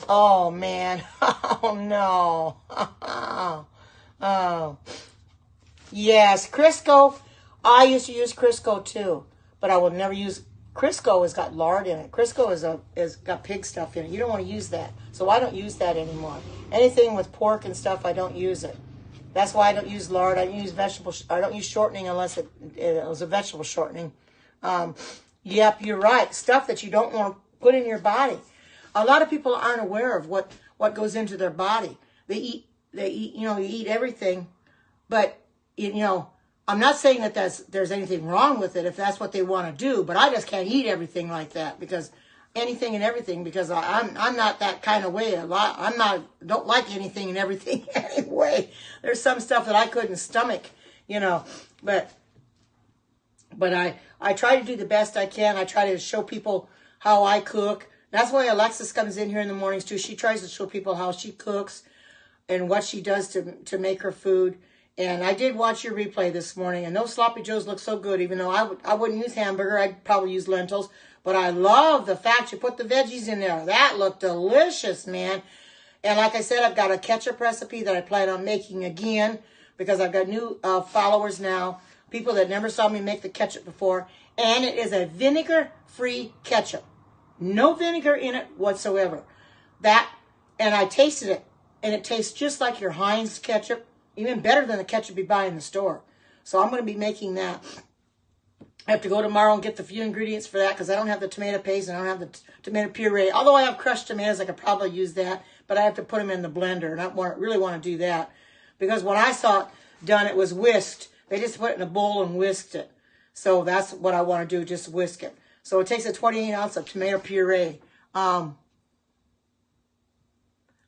S1: Oh, man. Oh, no. Oh. Yes, Crisco. I used to use Crisco, too. But I would never use... Crisco has got lard in it. Crisco is got pig stuff in it. You don't want to use that. So I don't use that anymore. Anything with pork and stuff, I don't use it. That's why I don't use lard. I don't use I don't use shortening unless it was a vegetable shortening. Yep, you're right. Stuff that you don't want to put in your body. A lot of people aren't aware of what goes into their body. They eat, you eat everything. But, I'm not saying that there's anything wrong with it if that's what they want to do, but I just can't eat everything like that because anything and everything because I'm not that kind of way. Don't like anything and everything anyway. There's some stuff that I couldn't stomach, but I try to do the best I can. I try to show people how I cook. That's why Alexis comes in here in the mornings too. She tries to show people how she cooks and what she does to make her food. And I did watch your replay this morning, and those sloppy joes look so good, even though I wouldn't use hamburger. I'd probably use lentils. But I love the fact you put the veggies in there. That looked delicious, man. And like I said, I've got a ketchup recipe that I plan on making again because I've got new followers now, people that never saw me make the ketchup before. And it is a vinegar-free ketchup. No vinegar in it whatsoever. And I tasted it, and it tastes just like your Heinz ketchup. Even better than the ketchup you buy in the store. So I'm going to be making that. I have to go tomorrow and get the few ingredients for that because I don't have the tomato paste and I don't have the tomato puree. Although I have crushed tomatoes, I could probably use that. But I have to put them in the blender, and I really want to do that. Because when I saw it done, it was whisked. They just put it in a bowl and whisked it. So that's what I want to do, just whisk it. So it takes a 28 ounce of tomato puree.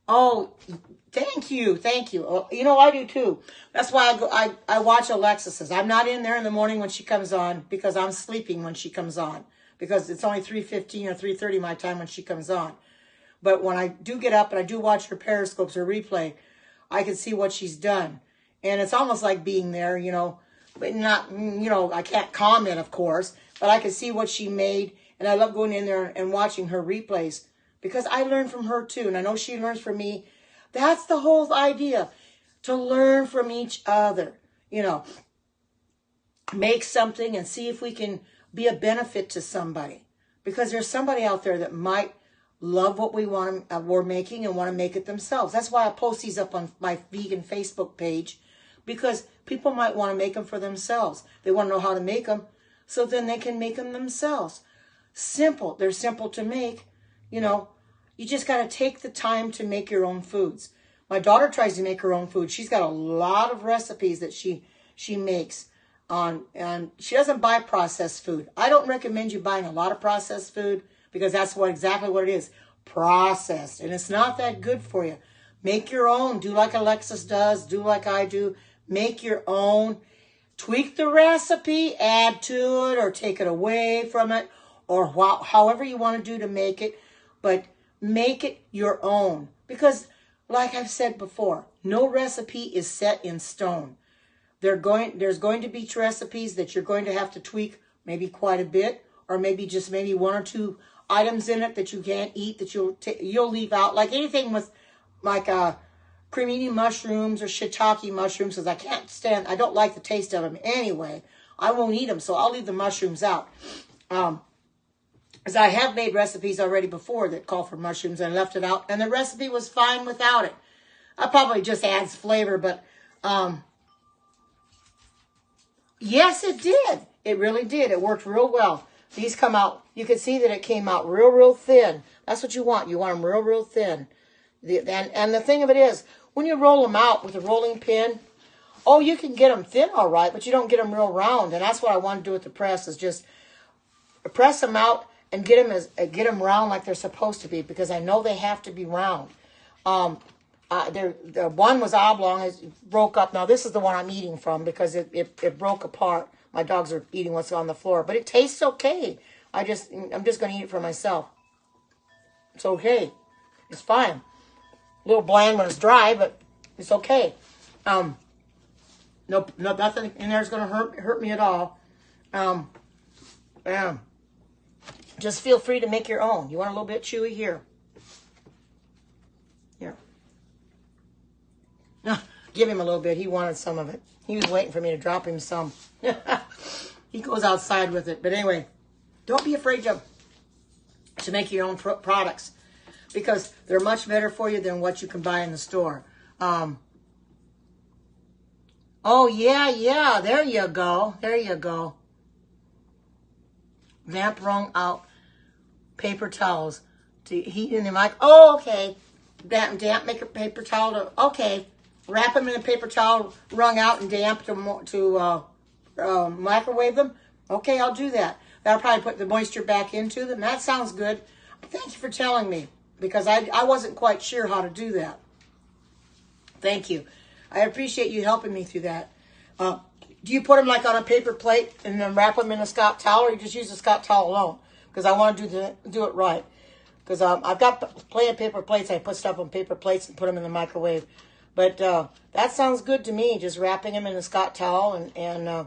S1: Oh, thank you. I do too. That's why I watch Alexis's. I'm not in there in the morning when she comes on because I'm sleeping when she comes on because it's only 3:15 or 3:30 my time when she comes on. But when I do get up and I do watch her periscopes, her replay, I can see what she's done. And it's almost like being there, but not, I can't comment, of course, but I can see what she made. And I love going in there and watching her replays because I learn from her too. And I know she learns from me. That's the whole idea, to learn from each other, make something and see if we can be a benefit to somebody. Because there's somebody out there that might love what we're making and want to make it themselves. That's why I post these up on my vegan Facebook page, because people might want to make them for themselves. They want to know how to make them, so then they can make them themselves. Simple. They're simple to make, You just got to take the time to make your own foods. My daughter tries to make her own food. She's got a lot of recipes that she makes and she doesn't buy processed food. I don't recommend you buying a lot of processed food because that's exactly what it is. Processed. And it's not that good for you. Make your own. Do like Alexis does. Do like I do. Make your own. Tweak the recipe. Add to it or take it away from it. or however you want to do to make it, but make it your own. Because, like I've said before, no recipe is set in stone. There's going to be recipes that you're going to have to tweak maybe quite a bit, or maybe just maybe one or two items in it that you can't eat that you'll leave out. Like anything with like cremini mushrooms or shiitake mushrooms, because I don't like the taste of them anyway. I won't eat them, so I'll leave the mushrooms out. Because I have made recipes already before that call for mushrooms and left it out, and the recipe was fine without it. I probably just adds flavor, but yes, it did. It really did. It worked real well. These come out, you can see that it came out real thin. That's what you want. You want them real thin. And the thing of it is, when you roll them out with a rolling pin, oh, you can get them thin all right, but you don't get them real round. And that's what I want to do with the press, is just press them out and get them round like they're supposed to be, because I know they have to be round. The one was oblong, it broke up. Now this is the one I'm eating from because it broke apart. My dogs are eating what's on the floor, but it tastes okay. I'm just going to eat it for myself. It's okay. It's fine. A little bland when it's dry, but it's okay. No, nothing in there is going to hurt me at all. Just feel free to make your own. You want a little bit chewy? Here. Give him a little bit. He wanted some of it. He was waiting for me to drop him some. He goes outside with it. But anyway, don't be afraid to make your own products, because they're much better for you than what you can buy in the store. Oh, yeah. There you go. Vamp wrung out paper towels to heat in the mic. Oh, okay. Damp make a paper towel. Okay. Wrap them in a paper towel, wrung out and damp to microwave them. Okay, I'll do that. That'll probably put the moisture back into them. That sounds good. Thank you for telling me, because I wasn't quite sure how to do that. Thank you. I appreciate you helping me through that. Do you put them like on a paper plate and then wrap them in a Scott towel, or you just use a Scott towel alone? Because I want to do it right. Because I've got plenty of paper plates. I put stuff on paper plates and put them in the microwave. But that sounds good to me, just wrapping them in a Scott towel and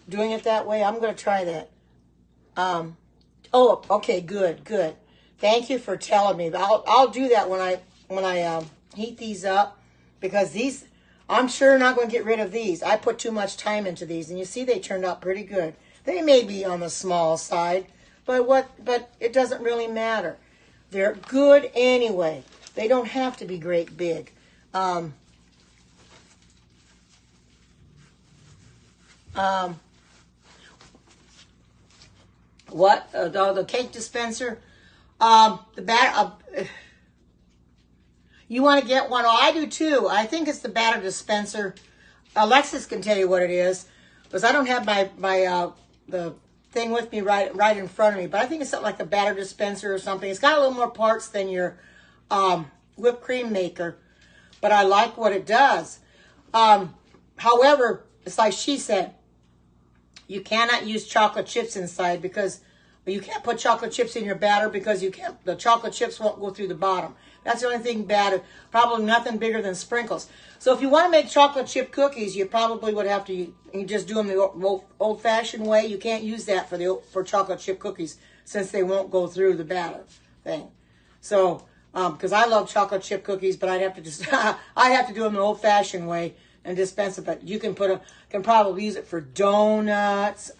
S1: doing it that way. I'm going to try that. Oh, okay, good. Thank you for telling me. I'll do that when I heat these up, because these, I'm sure not going to get rid of these. I put too much time into these, and you see they turned out pretty good. They may be on the small side, but it doesn't really matter. They're good anyway. They don't have to be great big. The cake dispenser, you want to get one? Oh, I do too. I think it's the batter dispenser. Alexis can tell you what it is, because I don't have the thing with me right in front of me. But I think it's something like a batter dispenser or something. It's got a little more parts than your whipped cream maker, but I like what it does. However, it's like she said, you cannot use chocolate chips inside, because you can't put chocolate chips in your batter, because the chocolate chips won't go through the bottom. That's the only thing bad. Probably nothing bigger than sprinkles. So if you want to make chocolate chip cookies, you probably would have to you just do them the old-fashioned way. You can't use that for chocolate chip cookies, since they won't go through the batter thing. So because I love chocolate chip cookies, but I'd have to do them the old-fashioned way and dispense it. But you can probably use it for donuts.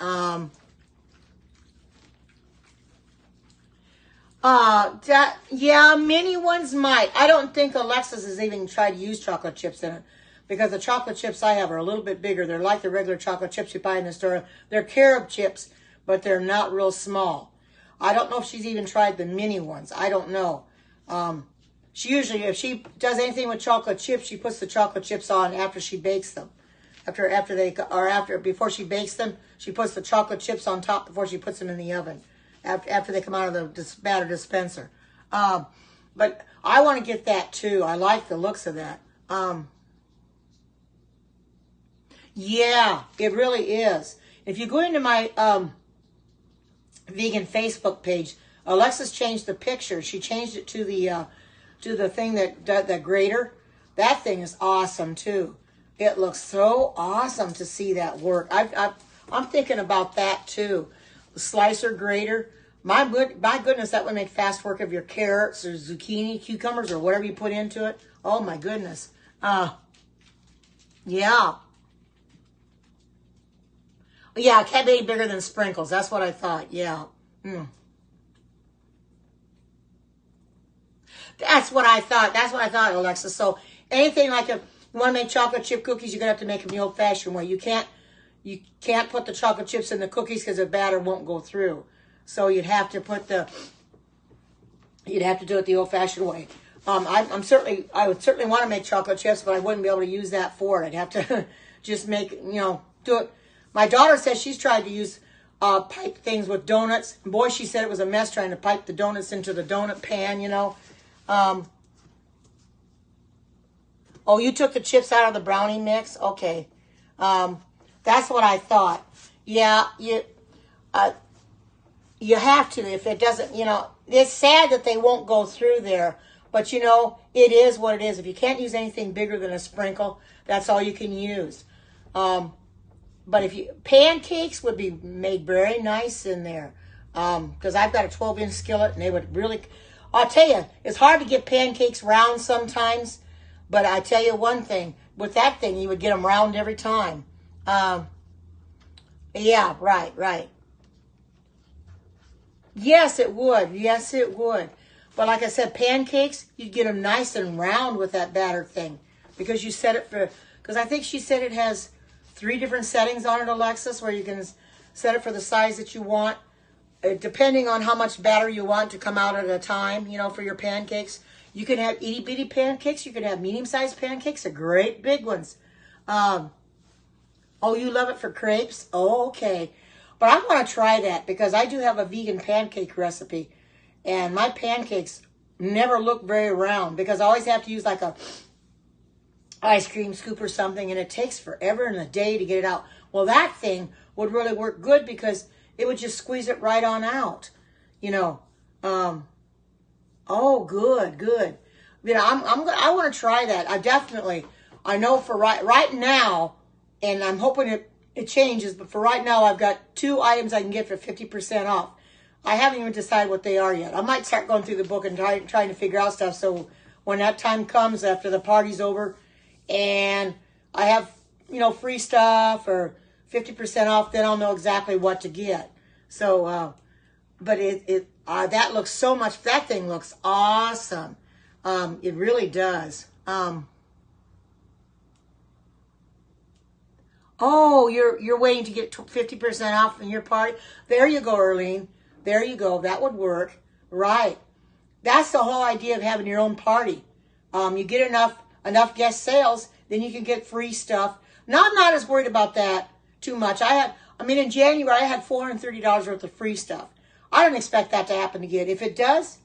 S1: Yeah, mini ones might. I don't think Alexis has even tried to use chocolate chips in it, because the chocolate chips I have are a little bit bigger. They're like the regular chocolate chips you buy in the store. They're carob chips, but they're not real small. I don't know if she's even tried the mini ones. I don't know. She usually, if she does anything with chocolate chips, she puts the chocolate chips on after she bakes them. Before she bakes them, she puts the chocolate chips on top before she puts them in the oven. After they come out of the batter dispenser. But I want to get that too. I like the looks of that. Yeah, it really is. If you go into my vegan Facebook page. Alexis changed the picture. She changed it to the thing that grater. That thing is awesome too. It looks so awesome to see that work. I'm thinking about that too. The slicer grater. My goodness, that would make fast work of your carrots or zucchini, cucumbers, or whatever you put into it. Oh my goodness. Yeah. Yeah, it can't be any bigger than sprinkles. That's what I thought. Yeah. That's what I thought. That's what I thought, Alexa. So anything like if you want to make chocolate chip cookies, you're gonna have to make them the old-fashioned way. You can't put the chocolate chips in the cookies because the batter won't go through. So you'd have to do it the old-fashioned way. I would certainly want to make chocolate chips, but I wouldn't be able to use that for it. I'd have to just make, do it. My daughter says she's tried to use pipe things with donuts. And boy, she said it was a mess trying to pipe the donuts into the donut pan, Oh, you took the chips out of the brownie mix? Okay. That's what I thought. Yeah, you have to. If it doesn't, it's sad that they won't go through there. But, it is what it is. If you can't use anything bigger than a sprinkle, that's all you can use. But pancakes would be made very nice in there. Because I've got a 12-inch skillet, and they would really, I'll tell you, it's hard to get pancakes round sometimes. But I tell you one thing, with that thing, you would get them round every time. Yeah, right. Yes, it would. Yes, it would. But like I said, pancakes, you'd get them nice and round with that batter thing. Because you set it because I think she said it has 3 different settings on it, Alexis, where you can set it for the size that you want. Depending on how much batter you want to come out at a time, for your pancakes. You can have itty-bitty pancakes. You can have medium-sized pancakes, or great big ones. Oh, you love it for crepes? Oh, okay. But I want to try that because I do have a vegan pancake recipe. And my pancakes never look very round because I always have to use like a ice cream scoop or something. And it takes forever and a day to get it out. Well, that thing would really work good because it would just squeeze it right on out. Oh, good. I want to try that. I know for right now, and I'm hoping it changes, but for right now, I've got 2 items I can get for 50% off. I haven't even decided what they are yet. I might start going through the book and trying to figure out stuff, so when that time comes after the party's over, and I have, free stuff or 50% off, then I'll know exactly what to get. So, but that looks so much. That thing looks awesome. It really does. Oh, you're waiting to get 50% off in your party. There you go, Erlene. There you go. That would work. Right. That's the whole idea of having your own party. You get enough guest sales, then you can get free stuff. Now I'm not as worried about that too much. In January I had $430 worth of free stuff. I don't expect that to happen again. If it does,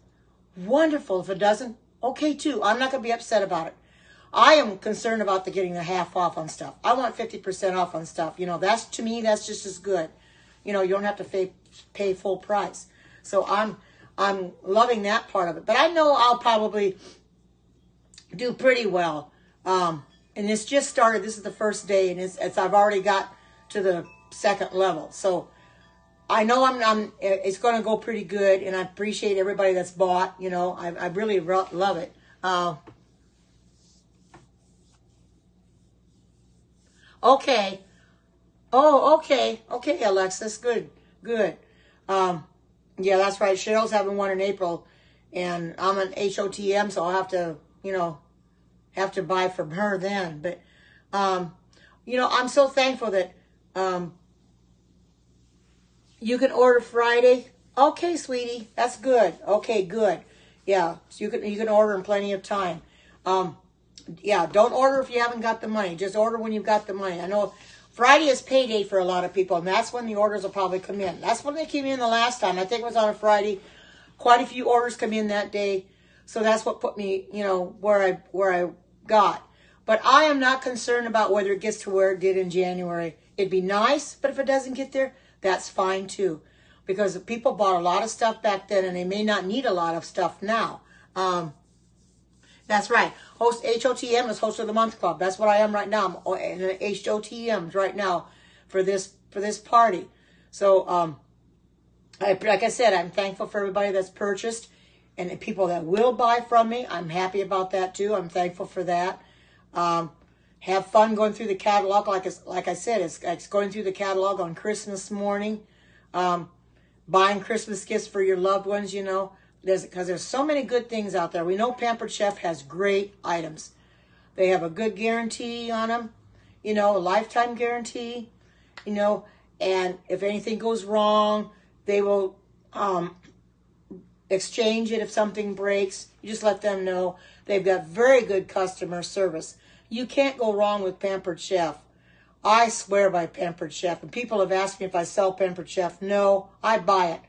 S1: wonderful. If it doesn't, okay too. I'm not going to be upset about it. I am concerned about getting the half off on stuff. I want 50% off on stuff. To me, that's just as good. You don't have to pay full price. So I'm loving that part of it. But I know I'll probably do pretty well. And it's just started. This is the first day, and I've already got to the 2nd level. So I know it's going to go pretty good, and I appreciate everybody that's bought. I really love it. Okay. Oh, okay. Okay, Alexis. Good. Yeah, that's right. Cheryl's having one in April, and I'm an HOTM, so I'll have to buy from her then. But, I'm so thankful that you can order Friday. Okay, sweetie. That's good. Okay, good. Yeah, so you can order in plenty of time. Yeah, don't order if you haven't got the money. Just order when you've got the money. I know Friday is payday for a lot of people, and that's when the orders will probably come in. That's when they came in the last time. I think it was on a Friday. Quite a few orders come in that day. So that's what put me, where I got. But I am not concerned about whether it gets to where it did in January. It'd be nice, but if it doesn't get there, that's fine too. because people bought a lot of stuff back then and they may not need a lot of stuff now. That's right. Host HOTM is Host of the Month Club. That's what I am right now. I'm in HOTMs right now for this party. So, like I said, I'm thankful for everybody that's purchased and the people that will buy from me. I'm happy about that too. I'm thankful for that. Have fun going through the catalog. Like I said, it's going through the catalog on Christmas morning. Buying Christmas gifts for your loved ones, you know. Because there's so many good things out there. We know Pampered Chef has great items. They have a good guarantee on them, you know, a lifetime guarantee, you know, and if anything goes wrong, they will exchange it if something breaks. You just let them know. They've got very good customer service. You can't go wrong with Pampered Chef. I swear by Pampered Chef. And people have asked me if I sell Pampered Chef. No, I buy it.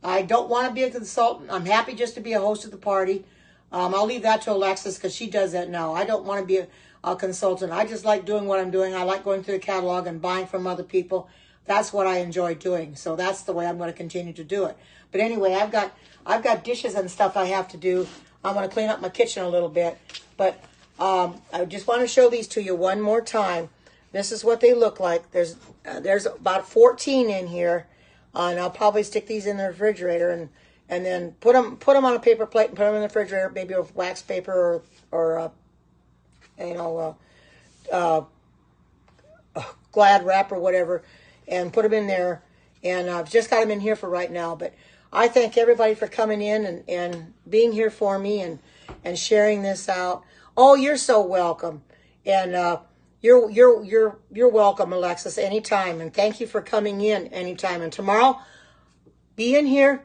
S1: I don't want to be a consultant. I'm happy just to be a host of the party. I'll leave that to Alexis because she does that now. I don't want to be a consultant. I just like doing what I'm doing. I like going through the catalog and buying from other people. That's what I enjoy doing. So that's the way I'm going to continue to do it. But anyway, I've got dishes and stuff I have to do. I want to clean up my kitchen a little bit. But I just want to show these to you one more time. This is what they look like. There's about 14 in here. And I'll probably stick these in the refrigerator and then put them on a paper plate and put them in the refrigerator, maybe with wax paper or Glad wrap or whatever, and put them in there. And I've just got them in here for right now. But I thank everybody for coming in and being here for me and sharing this out. Oh, you're so welcome. And You're welcome, Alexis, anytime. And thank you for coming in anytime. And tomorrow, be in here.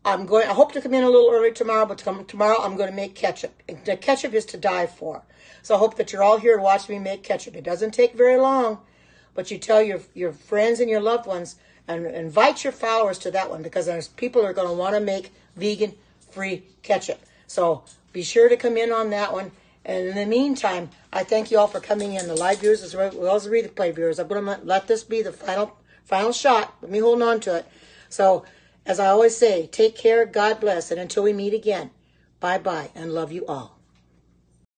S1: I hope to come in a little early tomorrow, but tomorrow I'm going to make ketchup. The ketchup is to die for. So I hope that you're all here to watch me make ketchup. It doesn't take very long, but you tell your friends and your loved ones and invite your followers to that one because there's people who are going to want to make vegan-free ketchup. So be sure to come in on that one. And in the meantime, I thank you all for coming in, the live viewers as well as the replay viewers. I'm going to let this be the final shot. Let me hold on to it. So, as I always say, take care, God bless, and until we meet again, bye-bye, and love you all.